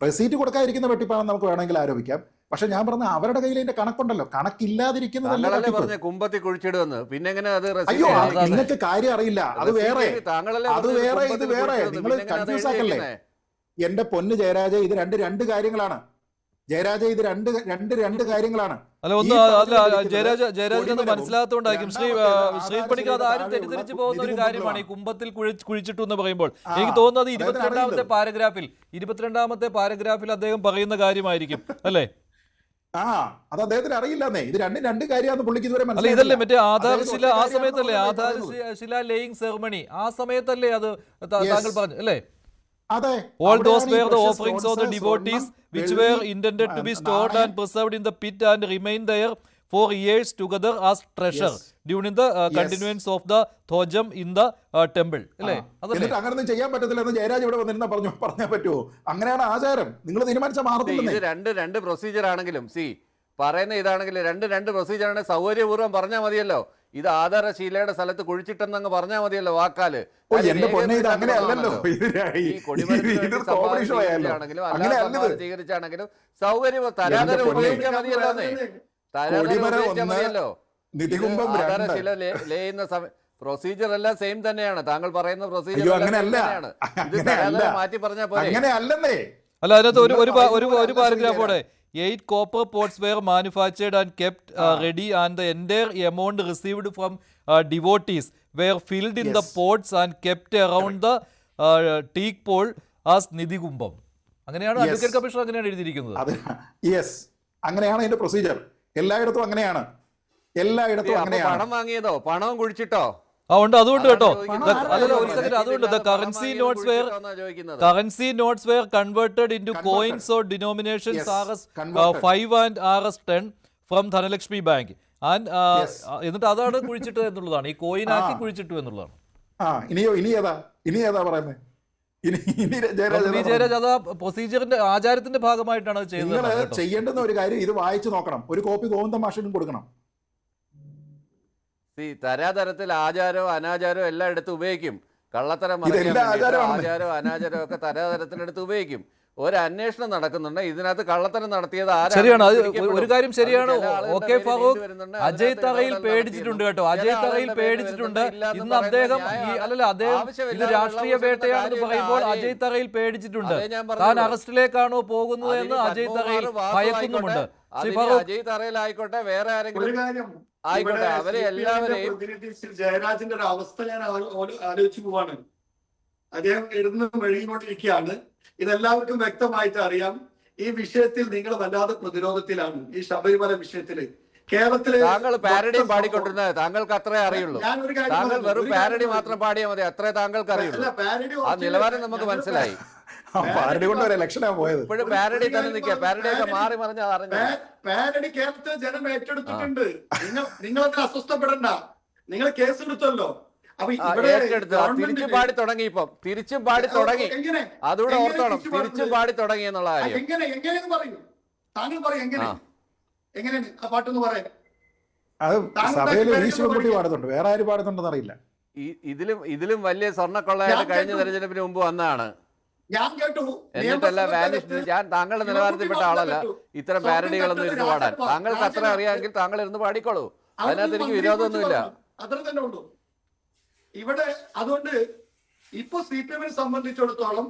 റെസീറ്റ് കൊടുക്കാതിരിക്കുന്ന വെട്ടിപ്പാണെന്ന് നമുക്ക് വേണമെങ്കിൽ ആരോപിക്കാം. പക്ഷെ ഞാൻ പറഞ്ഞ അവരുടെ കയ്യിൽ അതിന്റെ കണക്കുണ്ടല്ലോ, കണക്കില്ലാതിരിക്കുന്നതല്ലേ കുമ്പത്തി കുഴിച്ചിടുമെന്ന്. പിന്നെ അയ്യോ, നിങ്ങൾക്ക് കാര്യം അറിയില്ല. അത് വേറെ ഇത് വേറെ. നിങ്ങൾ കൺഫ്യൂസ് ആക്കല്ലേ. എന്റെ പൊന്ന് ജയരാജ, ഇത് രണ്ട് കാര്യങ്ങളാണ്. ജയരാജ, ഇത് രണ്ട് കാര്യങ്ങളാണ്. ജയരാജ് മനസ്സിലാത്തോണ്ടായിരിക്കും ശ്രീ പണിക്കർ ആരും തെറ്റിദ്ധരിച്ചു പോകുന്ന ഒരു കാര്യമാണ് ഈ കുമ്പത്തിൽ കുഴിച്ചിട്ടു എന്ന് പറയുമ്പോൾ. എനിക്ക് തോന്നുന്നത് 22ാമത്തെ പാരഗ്രാഫിൽ അദ്ദേഹം പറയുന്ന കാര്യമായിരിക്കും അല്ലേ? അത് അദ്ദേഹത്തിന് അറിയില്ലെന്നേ. ഇത് രണ്ട് കാര്യമാണ് പുള്ളിക്ക് ഇതുവരെ അല്ല, ഇതല്ലേ മറ്റേ ആധാർശില ആ സമയത്തല്ലേ, ആധാർശില ലേയിങ് സെറമണി ആ സമയത്തല്ലേ അത് താങ്കൾ പറഞ്ഞു അല്ലേ? All those were the offerings of the devotees which were intended to be stored and preserved in the pit and remain there for years together as treasure during the continuance of the thojam in the temple. അല്ലേ? അങ്ങനെ ചെയ്യാൻ പറ്റത്തില്ലെന്ന് ജയരാജ് ഇവിടെ വന്നിരുന്ന പറഞ്ഞാൽ പറ്റുമോ? അങ്ങനെയാണ് ആചാരം. നിങ്ങൾ തീരുമാനിച്ച മാർഗം രണ്ട് പ്രൊസീജിയർ ആണെങ്കിലും പറയുന്ന ഇതാണെങ്കിൽ രണ്ട് പ്രൊസീജിയർ ആണെങ്കിൽ സൗകര്യപൂർവ്വം പറഞ്ഞാൽ മതിയല്ലോ. ഇത് ആധാരശീലയുടെ സ്ഥലത്ത് കുഴിച്ചിട്ടെന്നങ്ങ് പറഞ്ഞാൽ മതിയല്ലോ വാക്കാല്. സ്വീകരിച്ചാണെങ്കിലും സൗകര്യം തരാതരം ഉപയോഗിക്കാൻ മതിയല്ലോ. ആധാരശീല ലേയുന്ന പ്രൊസീജിയർ എല്ലാം സെയിം തന്നെയാണ്. താങ്കൾ പറയുന്ന പ്രൊസീജിയർ തന്നെയാണ്. ഇത് തരാതരം മാറ്റി പറഞ്ഞാൽ പോലെ അല്ല. അതിനകത്ത് ഒരു പാരഗ്രാഫോടെ 8 copper pots were manufactured and kept ready, and the entire amount received from devotees were filled in the pots and kept around the teak pole as nidhikumbam. അങ്ങനെയാണ് അഡ്വക്കേറ്റ് കമ്മീഷണർ അങ്ങനെയാണ് എഴുതിയിരിക്കുന്നത്. അങ്ങനെയാണ് അതിന്റെ പ്രൊസീജിയർ. എല്ലായിടത്തും അങ്ങനെയാണ്. പണം വാങ്ങിയതോ പണവും കുഴിച്ചിട്ടോ? ഉണ്ട്, അതുകൊണ്ട് കേട്ടോ. അല്ലല്ലോ, ഒരു സെക്കൻഡ്, അതുകൊണ്ട് currency notes were converted into coins or denominations RS 5 and RS 10 from Dhanalakshmi Bank. എന്നിട്ട് അതാണ് കുഴിച്ചിട്ട് എന്നുള്ളതാണ്, ഈ കോയിൻ ആക്കി കുഴിച്ചിട്ടു എന്നുള്ളതാണ്. ഇനി ഏതാ പറയുന്നത്? ജയരാജ് അത് പ്രൊസീജിയറിന്റെ ആചാരത്തിന്റെ ഭാഗമായിട്ടാണ് അത് ചെയ്യുന്നത്. ചെയ്യേണ്ടുന്ന ഒരു കാര്യം ഇത് വായിച്ചു നോക്കണം. ഒരു കോപ്പി ഗോവിന്ദ മാഷിനും കൊടുക്കണം. തരാതരത്തിൽ ആചാരവും അനാചാരവും എല്ലാം എടുത്ത് ഉപയോഗിക്കും. കള്ളത്തരം ആചാരവും അനാചാരവും ഒക്കെ തരാതരത്തിലെടുത്ത് ഉപയോഗിക്കും. ഒരു അന്വേഷണം നടക്കുന്നുണ്ട്, ഇതിനകത്ത് കള്ളത്തരം നടത്തിയത് ശരിയാണ്. അത് ഒരു കാര്യം ശരിയാണ്. ഓക്കെ ഫാറൂഖ്, അജയ് തറയിൽ പേടിച്ചിട്ടുണ്ട് കേട്ടോ. അജയ് തറയിൽ പേടിച്ചിട്ടുണ്ട്. ഇന്ന് അദ്ദേഹം അദ്ദേഹം ഇത് രാഷ്ട്രീയ വേട്ടയാണെന്ന് പറയുമ്പോൾ അജയ് തറയിൽ പേടിച്ചിട്ടുണ്ട്. താൻ അറസ്റ്റിലേക്കാണോ പോകുന്നത് എന്ന് അജയ് തറയിൽ ഭയക്കുന്നുമുണ്ട്. അജയ് തറയിലായിക്കോട്ടെ, വേറെ ആരെങ്കിലും ആയിക്കോട്ടെ, അവരെ എല്ലാവരെയും ജയരാജന്റെ ഒരു അവസ്ഥ ഞാൻ ആലോചിച്ചു പോവാണ്. അദ്ദേഹം എഴുതുന്ന മെഴുകിക്കൊണ്ടിരിക്കുകയാണ്. ഇതെല്ലാവർക്കും വ്യക്തമായിട്ട് അറിയാം. ഈ വിഷയത്തിൽ നിങ്ങൾ വല്ലാതെ പ്രതിരോധത്തിലാണ്. ഈ ശബരിമല വിഷയത്തില് കേരളത്തില് താങ്കൾ പാരഡിയും പാടിക്കൊണ്ടിരുന്നത് താങ്കൾക്ക് അത്രേ അറിയുള്ളൂ. താങ്കൾ വെറും പാരഡി മാത്രം പാടിയാൽ മതി, അത്രേ താങ്കൾക്ക് അറിയുള്ളൂ. ആ നിലവാരം നമുക്ക് മനസ്സിലായി. പാരഡി കൊണ്ട് ഒരു ഇലക്ഷനാ പോയത്. ഇപ്പോഴും പാരഡി തന്നെ നിൽക്കുക. പാരഡിയൊക്കെ മാറി മറിഞ്ഞാൽ അറിഞ്ഞു. പാരഡി കേരളത്തിലെ ജനം ഏറ്റെടുത്തിട്ടുണ്ട്. നിങ്ങളതിന് അസ്വസ്ഥപ്പെടണ്ട. നിങ്ങൾ കേസ് എടുത്തല്ലോ. തിരിച്ചും പാടി തുടങ്ങി. ഇപ്പം തിരിച്ചും പാടി തുടങ്ങി. അതുകൂടെ ഓർത്തോണം, തിരിച്ചും പാടി തുടങ്ങി എന്നുള്ള കാര്യം. എങ്ങനെയെന്ന് പറയൂ. താങ്കൾ പറയും എങ്ങനെയാണ് ആ പാട്ടൊന്ന് പറയാം. അത് സഭയിൽ ഈശ്വരൻകുട്ടി പാടുന്നുണ്ട്, വേറെ ആര് പാടുന്നുണ്ടെന്ന് അറിയില്ല. ഇതിലും വലിയ സ്വർണ്ണക്കൊള്ളയായിട്ട് കഴിഞ്ഞ തെരഞ്ഞെടുപ്പിന് മുമ്പ് വന്നതാണ്. ഞാൻ കേട്ടു. എന്നിട്ടല്ല വാനിഷ്, ഞാൻ താങ്കളുടെ നിലവാരത്തിൽപ്പെട്ട ആളല്ല ഇത്തരം പാരഡികളൊന്നും ഇരുന്ന് പാടാൻ. താങ്കൾക്ക് അത്ര അറിയാമെങ്കിൽ താങ്കൾ ഇരുന്ന് പാടിക്കോളൂ. അതിനകത്ത് എനിക്ക് വിരോധമൊന്നുമില്ല. അത്ര തന്നെ ഉള്ളൂ ഇവിടെ. അതുകൊണ്ട് ഇപ്പൊ CPM സംബന്ധിച്ചിടത്തോളം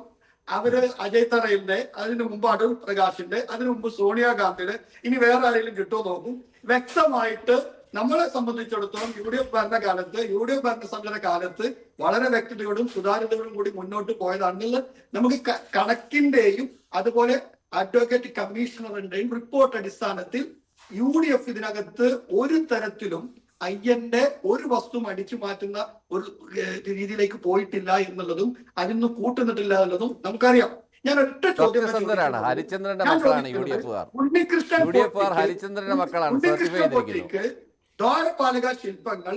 അവര് അജയ് തറയിലിന്റെ, അതിന് മുമ്പ് അടൂർ പ്രകാശിന്റെ, അതിനു മുമ്പ് സോണിയാഗാന്ധിയുടെ, ഇനി വേറെ ആരെങ്കിലും കിട്ടുമോ നോക്കും. വ്യക്തമായിട്ട് നമ്മളെ സംബന്ധിച്ചിടത്തോളം UDF ഭരണകാലത്ത്, UDF ഭരണസമിതിയുടെ കാലത്ത് വളരെ വ്യക്തതയോടും സുതാര്യതയോടും കൂടി മുന്നോട്ട് പോയതാണെന്നുള്ള നമുക്ക് കണക്കിന്റെയും അതുപോലെ അഡ്വക്കേറ്റ് കമ്മീഷണറിന്റെയും റിപ്പോർട്ട് അടിസ്ഥാനത്തിൽ UDF ഇതിനകത്ത് ഒരു തരത്തിലും അയ്യന്റെ ഒരു വസ്തു അടിച്ചു മാറ്റുന്ന ഒരു രീതിയിലേക്ക് പോയിട്ടില്ല എന്നുള്ളതും അതിനൊന്നും കൂട്ടുന്നിട്ടില്ല എന്നുള്ളതും നമുക്കറിയാം. ഞാൻ ഒറ്റ ചോദ്യം, ഹരിചന്ദ്രന്റെ മക്കളാണ് ഹരിചന്ദ്രന്റെ മക്കളാണ് ദ്വാരപാലക ശില്പങ്ങൾ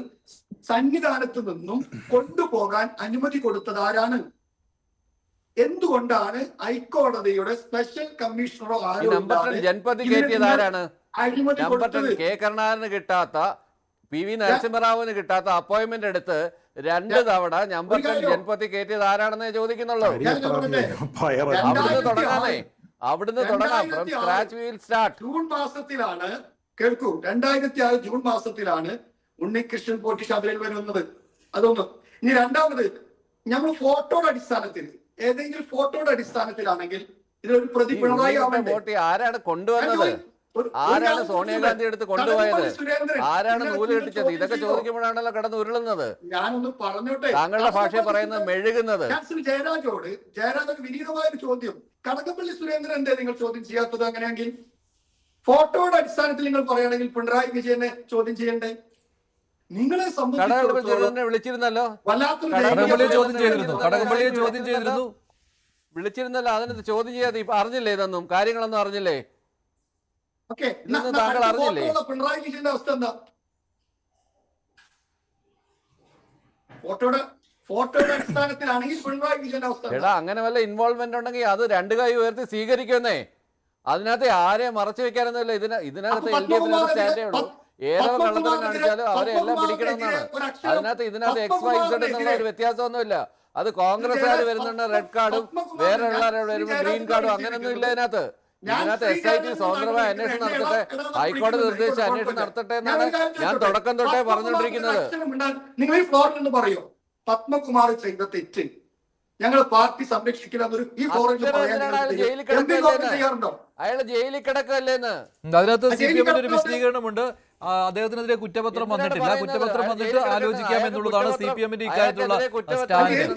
സന്നിധാനത്ത് നിന്നും കൊണ്ടുപോകാൻ അനുമതി കൊടുത്തത് ആരാണ്? എന്തുകൊണ്ടാണ് ഹൈക്കോടതിയുടെ സ്പെഷ്യൽ കമ്മീഷണറോ ജനപതി കയറ്റിയത് ആരാണ്? അഴിമതി കൊടുത്തത്? കെ കരുണാകരന് കിട്ടാത്ത, PV നരസിംഹറാവുവിന് കിട്ടാത്ത അപ്പോയിന്റ്മെന്റ് എടുത്ത് 2 തവണ ഞമ്പർക്കൻ ജനപതി കയറ്റിയത് ആരാണെന്നേ ചോദിക്കുന്നുള്ളൂ. അവിടുന്ന് തുടങ്ങാമേ, അവിടുന്ന് തുടങ്ങാം. From scratch we will start. June മാസത്തിലാണ്, കേൾക്കൂ, 2006 ജൂൺ മാസത്തിലാണ് ഉണ്ണികൃഷ്ണൻ പോറ്റി ശബരിമലയിൽ വരുന്നത്. അതൊന്ന്. ഇനി രണ്ടാമത്, നമ്മൾ ഫോട്ടോയുടെ അടിസ്ഥാനത്തിൽ, ഏതെങ്കിലും ഫോട്ടോയുടെ അടിസ്ഥാനത്തിലാണെങ്കിൽ ഇതിലൊരു പ്രതി പിണറായി ആരാണ് കൊണ്ടുവന്നത്? ആരാണ് സോണിയാഗാന്ധി എടുത്ത് കൊണ്ടുപോയത്? ആരാണ് നൂല് കെട്ടിച്ചത്? ഇതൊക്കെ ചോദിക്കുമ്പോഴാണല്ലോ കിടന്ന് ഉരുളുന്നത്. ഞാനൊന്ന് പറഞ്ഞോട്ടെ. താങ്കളുടെ ഭാഷ പറയുന്നത് മെഴുകുന്നത്. ജയരാജോട് വിനീതമായ ഒരു ചോദ്യം, കടകംപള്ളി സുരേന്ദ്രൻ എന്തേ നിങ്ങൾ ചോദ്യം ചെയ്യാത്തത്? അങ്ങനെയെങ്കിൽ ഫോട്ടോയുടെ അടിസ്ഥാനത്തിൽ നിങ്ങൾ പറയുകയാണെങ്കിൽ പിണറായി വിജയനെ ചോദ്യം ചെയ്യണ്ടേ? നിങ്ങളെ സംബന്ധിച്ചിടത്തോളം വിളിച്ചിരുന്നല്ലോ, വിളിച്ചിരുന്നല്ലോ. അതിനകത്ത് ചോദ്യം ചെയ്യാതെ അറിഞ്ഞില്ലേ? ഇതൊന്നും കാര്യങ്ങളൊന്നും അറിഞ്ഞില്ലേ? താങ്കൾ അറിഞ്ഞില്ലേ? പിണറായി വിജയന്റെ അവസ്ഥ എന്താ? ഫോട്ടോയുടെ അടിസ്ഥാനത്തിലാണെങ്കിൽ പിണറായി വിജയന്റെ അവസ്ഥ എടാ, അങ്ങനെ വല്ല ഇൻവോൾവ്മെന്റ് ഉണ്ടെങ്കിൽ അത് 2 കൈ ഉയർത്തി സ്വീകരിക്കുന്നേ. അതിനകത്ത് ആരെ മറച്ചു വെക്കാനൊന്നുമില്ല. ഇതിനകത്ത് LDF സ്റ്റാൻഡേ ഉള്ളൂ. ഏതോ കള്ളത്തരം കാണിച്ചാലും അവരെ എല്ലാം പിടിക്കണമെന്നാണ്. ഇതിനകത്ത് XYZ എന്നുള്ള ഒരു വ്യത്യാസമൊന്നുമില്ല. അത് കോൺഗ്രസ്സുകാർ വരുന്നുണ്ട് റെഡ് കാർഡും, വേറെ ഉള്ളവർ വരുമ്പോൾ ഗ്രീൻ കാർഡും, അങ്ങനെയൊന്നും ഇല്ല ഇതിനകത്ത്. SIT സ്വതന്ത്രമായ അന്വേഷണം നടത്തട്ടെ, ഹൈക്കോടതി നിർദ്ദേശിച്ച അന്വേഷണം നടത്തട്ടെ എന്നാണ് ഞാൻ തുടക്കം തൊട്ടേ പറഞ്ഞുകൊണ്ടിരിക്കുന്നത്. നിങ്ങൾ ഈ ഫ്ലോറിൽ നിന്ന് പറയോ പത്മകുമാർ ചെയ്ത തെറ്റ് ഞങ്ങൾ പാർട്ടി സംരക്ഷിക്കില്ല? അയാള് ജയിലിൽ കിടക്കല്ലേന്ന്. അതിനകത്ത് CPM ഒരു വിശദീകരണമുണ്ട്. അദ്ദേഹത്തിനെതിരെ കുറ്റപത്രം വന്നിട്ടില്ല. കുറ്റപത്രം വന്നിട്ട് ആലോചിക്കാമെന്നുള്ളതാണ് CPM ഇക്കാര്യത്തിലുള്ള സ്റ്റാൻഡ്. ഇന്ന്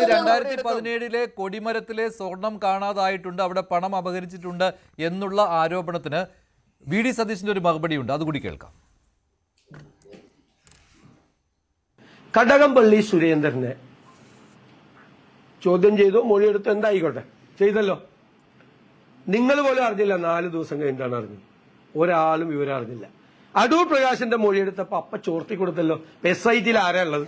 2017 കൊടിമരത്തിലെ സ്വർണം കാണാതായിട്ടുണ്ട്, അവിടെ പണം അപഹരിച്ചിട്ടുണ്ട് എന്നുള്ള ആരോപണത്തിന് VD സതീശന്റെ ഒരു മറുപടിയുണ്ട്, അതുകൂടി കേൾക്കാം. കടകംപള്ളി സുരേന്ദ്രനെ ചോദ്യം ചെയ്തു, മൊഴിയെടുത്ത് എന്തായിക്കോട്ടെ ചെയ്തല്ലോ. നിങ്ങൾ പോലും അറിഞ്ഞില്ല. 4 ദിവസം കഴിഞ്ഞിട്ടാണ് അറിഞ്ഞത്. ഒരാളും വിവരം അറിഞ്ഞില്ല. അടൂർ പ്രകാശിന്റെ മൊഴിയെടുത്തപ്പോ അപ്പ ചോർത്തി കൊടുത്തല്ലോ. SITയിൽ ആരാ ഉള്ളത്?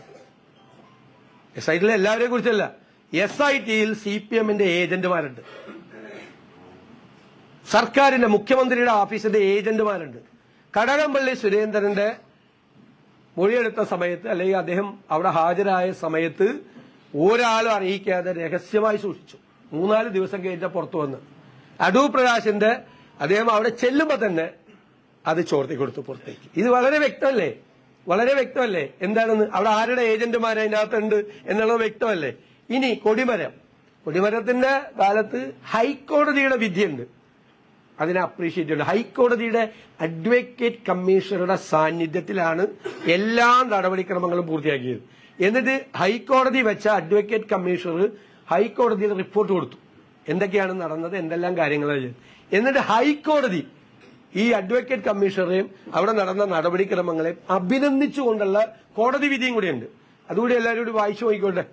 SITയിൽ എല്ലാവരെയും കുറിച്ചല്ല. SITയിൽ CPMന്റെ ഏജന്റുമാരുണ്ട്, സർക്കാരിന്റെ മുഖ്യമന്ത്രിയുടെ ഓഫീസിന്റെ ഏജന്റുമാരുണ്ട്. കടകംപള്ളി സുരേന്ദ്രന്റെ മൊഴിയെടുത്ത സമയത്ത്, അല്ലെങ്കിൽ അദ്ദേഹം അവിടെ ഹാജരായ സമയത്ത് ഒരാളും അറിയിക്കാതെ രഹസ്യമായി സൂക്ഷിച്ചു. 3-4 ദിവസം കഴിഞ്ഞ പുറത്തു വന്ന് അടൂർ പ്രകാശിന്റെ അദ്ദേഹം അവിടെ ചെല്ലുമ്പോ തന്നെ അത് ചോർത്തി കൊടുത്തു പുറത്തേക്ക്. ഇത് വളരെ വ്യക്തമല്ലേ? വളരെ വ്യക്തമല്ലേ എന്താണെന്ന്? അവിടെ ആരുടെ ഏജന്റുമാർ അതിനകത്തുണ്ട് എന്നുള്ളത് വ്യക്തമല്ലേ? ഇനി കൊടിമരത്തിന്റെ കാലത്ത് ഹൈക്കോടതിയുടെ വിധിയുണ്ട്, അതിനെ അപ്രീഷിയേറ്റ് ചെയ്യുന്നു. ഹൈക്കോടതിയുടെ അഡ്വക്കേറ്റ് കമ്മീഷണറുടെ സാന്നിധ്യത്തിലാണ് എല്ലാ നടപടിക്രമങ്ങളും പൂർത്തിയാക്കിയത്. എന്നിട്ട് ഹൈക്കോടതി വെച്ച അഡ്വക്കേറ്റ് കമ്മീഷണർ ഹൈക്കോടതിയിൽ റിപ്പോർട്ട് കൊടുത്തു, എന്തൊക്കെയാണ് നടന്നത്, എന്തെല്ലാം കാര്യങ്ങളാണ് ചെയ്തത്. എന്നിട്ട് ഹൈക്കോടതി ഈ അഡ്വക്കേറ്റ് കമ്മീഷണറെയും അവിടെ നടന്ന നടപടിക്രമങ്ങളെയും അഭിനന്ദിച്ചുകൊണ്ടുള്ള കോടതി വിധിയും കൂടിയുണ്ട്. അതുകൂടി എല്ലാവരും കൂടി വായിച്ചു നോക്കിക്കോട്ടെ.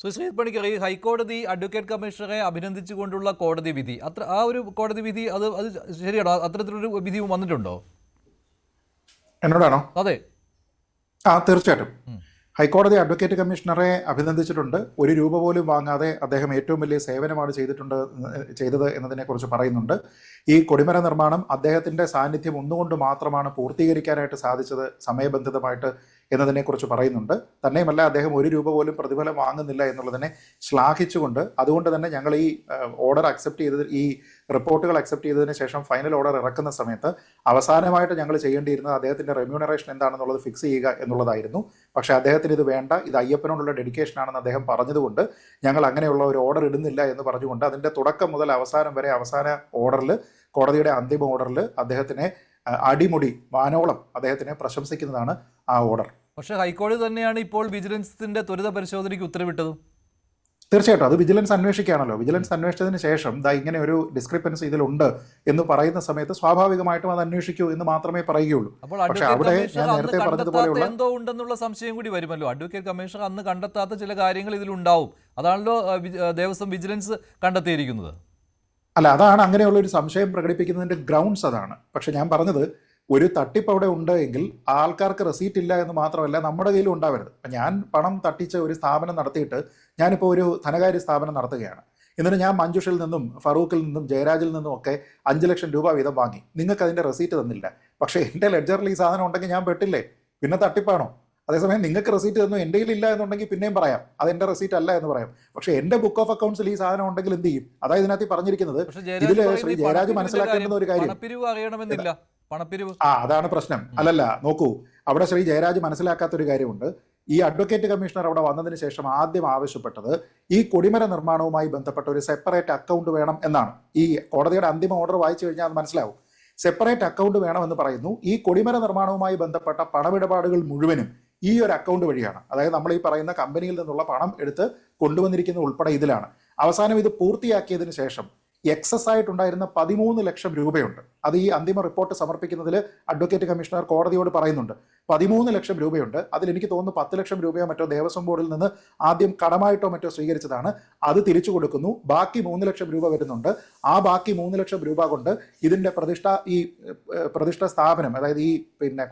ശ്രീജിത്ത് പണിക്കർ, ഈ ഹൈക്കോടതി അഡ്വക്കേറ്റ് കമ്മീഷണറെ അഭിനന്ദിച്ചുകൊണ്ടുള്ള കോടതി വിധി, ആ ഒരു കോടതി വിധി അത് ശരിയാണോ? അത്തരത്തിലൊരു വിധി വന്നിട്ടുണ്ടോ? എന്നോടാണോ? അതെ, തീർച്ചയായിട്ടും ഹൈക്കോടതി അഡ്വക്കേറ്റ് കമ്മീഷണറെ അഭിനന്ദിച്ചിട്ടുണ്ട്. 1 രൂപ പോലും വാങ്ങാതെ അദ്ദേഹം ഏറ്റവും വലിയ സേവനമാണ് ചെയ്തത് എന്നതിനെക്കുറിച്ച് പറയുന്നുണ്ട്. ഈ കൊടിമര നിർമ്മാണം അദ്ദേഹത്തിൻ്റെ സാന്നിധ്യം ഒന്നുകൊണ്ട് മാത്രമാണ് പൂർത്തീകരിക്കാനായിട്ട് സാധിച്ചത് സമയബന്ധിതമായിട്ട് എന്നതിനെക്കുറിച്ച് പറയുന്നുണ്ട്. തന്നെയുമല്ല, അദ്ദേഹം 1 രൂപ പോലും പ്രതിഫലം വാങ്ങുന്നില്ല എന്നുള്ളതിനെ ശ്ലാഘിച്ചുകൊണ്ട്, അതുകൊണ്ട് തന്നെ ഞങ്ങൾ ഈ ഓർഡർ അക്സെപ്റ്റ് ചെയ്തത്, ഈ റിപ്പോർട്ടുകൾ അക്സെപ്റ്റ് ചെയ്തതിന് ശേഷം ഫൈനൽ ഓർഡർ ഇറക്കുന്ന സമയത്ത് അവസാനമായിട്ട് ഞങ്ങൾ ചെയ്യേണ്ടിയിരുന്നത് അദ്ദേഹത്തിൻ്റെ റെമ്യൂണറേഷൻ എന്താണെന്നുള്ളത് ഫിക്സ് ചെയ്യുക എന്നുള്ളതായിരുന്നു. പക്ഷേ അദ്ദേഹത്തിന് ഇത് വേണ്ട, ഇത് അയ്യപ്പനോടുള്ള ഡെഡിക്കേഷൻ ആണെന്ന് അദ്ദേഹം പറഞ്ഞതുകൊണ്ട് ഞങ്ങൾ അങ്ങനെയുള്ള ഒരു ഓർഡർ ഇടുന്നില്ല എന്ന് പറഞ്ഞുകൊണ്ട് അതിൻ്റെ തുടക്കം മുതൽ അവസാനം വരെ അവസാന ഓർഡറിൽ, കോടതിയുടെ അന്തിമ ഓർഡറിൽ അദ്ദേഹത്തിനെ അടിമുടി വാനോളം അദ്ദേഹത്തിനെ പ്രശംസിക്കുന്നതാണ് ആ ഓർഡർ. പക്ഷേ ഹൈക്കോടതി തന്നെയാണ് ഇപ്പോൾ വിജിലൻസിന്റെ ത്വരിത പരിശോധനയ്ക്ക് ഉത്തരവിട്ടതും. തീർച്ചയായിട്ടും അത് വിജിലൻസ് അന്വേഷിക്കുകയാണല്ലോ. വിജിലൻസ് അന്വേഷിച്ചതിന് ശേഷം ഇങ്ങനെ ഒരു ഡിസ്ക്രിപ്പൻസി ഇതിലുണ്ട് എന്ന് പറയുന്ന സമയത്ത് സ്വാഭാവികമായിട്ടും അത് അന്വേഷിക്കൂ എന്ന് മാത്രമേ പറയുകയുള്ളൂ. പക്ഷേ അവിടെ ഞാൻ നേരത്തെ പറഞ്ഞതുപോലെയുള്ള എന്തോ ഉണ്ടെന്നുള്ള സംശയം കൂടി വരുമല്ലോ. അഡ്വക്കേറ്റ് കമ്മീഷണർ അന്ന് കണ്ടെത്താത്ത ചില കാര്യങ്ങൾ ഇതിലുണ്ടാവും. അതാണല്ലോ ദേവസ്വം വിജിലൻസ് കണ്ടെത്തിയിരിക്കുന്നത്. അല്ല, അതാണ് അങ്ങനെയുള്ള ഒരു സംശയം പ്രകടിപ്പിക്കുന്നതിന്റെ ഗ്രൗണ്ട്സ് അതാണ്. പക്ഷെ ഞാൻ പറഞ്ഞത്, ഒരു തട്ടിപ്പ് അവിടെ ഉണ്ട് എങ്കിൽ ആൾക്കാർക്ക് റെസീറ്റ് ഇല്ല എന്ന് മാത്രമല്ല നമ്മുടെ കയ്യിലും ഉണ്ടാവരുത്. അപ്പം ഞാൻ പണം തട്ടിച്ച് ഒരു സ്ഥാപനം നടത്തിയിട്ട്, ഞാനിപ്പോൾ ഒരു ധനകാര്യ സ്ഥാപനം നടത്തുകയാണ്, എന്നിട്ട് ഞാൻ മഞ്ജുഷിൽ നിന്നും ഫറൂഖിൽ നിന്നും ജയരാജിൽ നിന്നും ഒക്കെ 5 ലക്ഷം രൂപ വീതം വാങ്ങി, നിങ്ങൾക്ക് അതിൻ്റെ റെസീറ്റ് തന്നില്ല. പക്ഷേ എൻ്റെ ലെഡ്ജറിൽ ഈ സാധനം ഉണ്ടെങ്കിൽ ഞാൻ പെട്ടില്ലേ? പിന്നെ തട്ടിപ്പാണോ? അതേസമയം നിങ്ങൾക്ക് റെസീറ്റ് തന്നു, എൻ്റെ കയ്യിൽ ഇല്ല എന്നുണ്ടെങ്കിൽ പിന്നെയും പറയാം അത് എൻ്റെ റെസീറ്റ് അല്ല എന്ന് പറയാം. പക്ഷേ എൻ്റെ ബുക്ക് ഓഫ് അക്കൗണ്ട്സിൽ ഈ സാധനം ഉണ്ടെങ്കിൽ എന്ത് ചെയ്യും? അതായത് ഇതിനകത്ത് പറഞ്ഞിരിക്കുന്നത്, ഇതിൽ ശ്രീ ജയരാജ് മനസ്സിലാക്കേണ്ടുന്ന ഒരു കാര്യം, അതാണ് പ്രശ്നം. അല്ലല്ല, നോക്കൂ, അവിടെ ശ്രീ ജയരാജ് മനസ്സിലാക്കാത്തൊരു കാര്യമുണ്ട്. ഈ അഡ്വക്കേറ്റ് കമ്മീഷണർ അവിടെ വന്നതിന് ശേഷം ആദ്യം ആവശ്യപ്പെട്ടത് ഈ കൊടിമര നിർമ്മാണവുമായി ബന്ധപ്പെട്ട ഒരു സെപ്പറേറ്റ് അക്കൗണ്ട് വേണം എന്നാണ്. ഈ കോടതിയുടെ അന്തിമ ഓർഡർ വായിച്ചു കഴിഞ്ഞാൽ അത് മനസ്സിലാവും. സെപ്പറേറ്റ് അക്കൗണ്ട് വേണമെന്ന് പറയുന്നു. ഈ കൊടിമര നിർമ്മാണവുമായി ബന്ധപ്പെട്ട പണമിടപാടുകൾ മുഴുവനും ഈ ഒരു അക്കൗണ്ട് വഴിയാണ്. അതായത് നമ്മൾ ഈ പറയുന്ന കമ്പനിയിൽ നിന്നുള്ള പണം എടുത്ത് കൊണ്ടുവന്നിരിക്കുന്ന ഉൾപ്പെടെ ഇതിലാണ്. അവസാനം ഇത് പൂർത്തിയാക്കിയതിന് ശേഷം എക്സസ് ആയിട്ടുണ്ടായിരുന്ന 13 ലക്ഷം രൂപയുണ്ട്. അത് ഈ അന്തിമ റിപ്പോർട്ട് സമർപ്പിക്കുന്നതിൽ അഡ്വക്കേറ്റ് കമ്മീഷണർ കോടതിയോട് പറയുന്നുണ്ട്. 13 ലക്ഷം രൂപയുണ്ട്. അതിൽ എനിക്ക് തോന്നുന്നു 10 ലക്ഷം രൂപയോ മറ്റോ ദേവസ്വം ബോർഡിൽ നിന്ന് ആദ്യം കടമായിട്ടോ മറ്റോ സ്വീകരിച്ചതാണ്. അത് തിരിച്ചു കൊടുക്കുന്നു. ബാക്കി 3 ലക്ഷം രൂപ വരുന്നുണ്ട്. ആ ബാക്കി 3 ലക്ഷം രൂപ കൊണ്ട് ഇതിൻ്റെ പ്രതിഷ്ഠ സ്ഥാപനം, അതായത് ഈ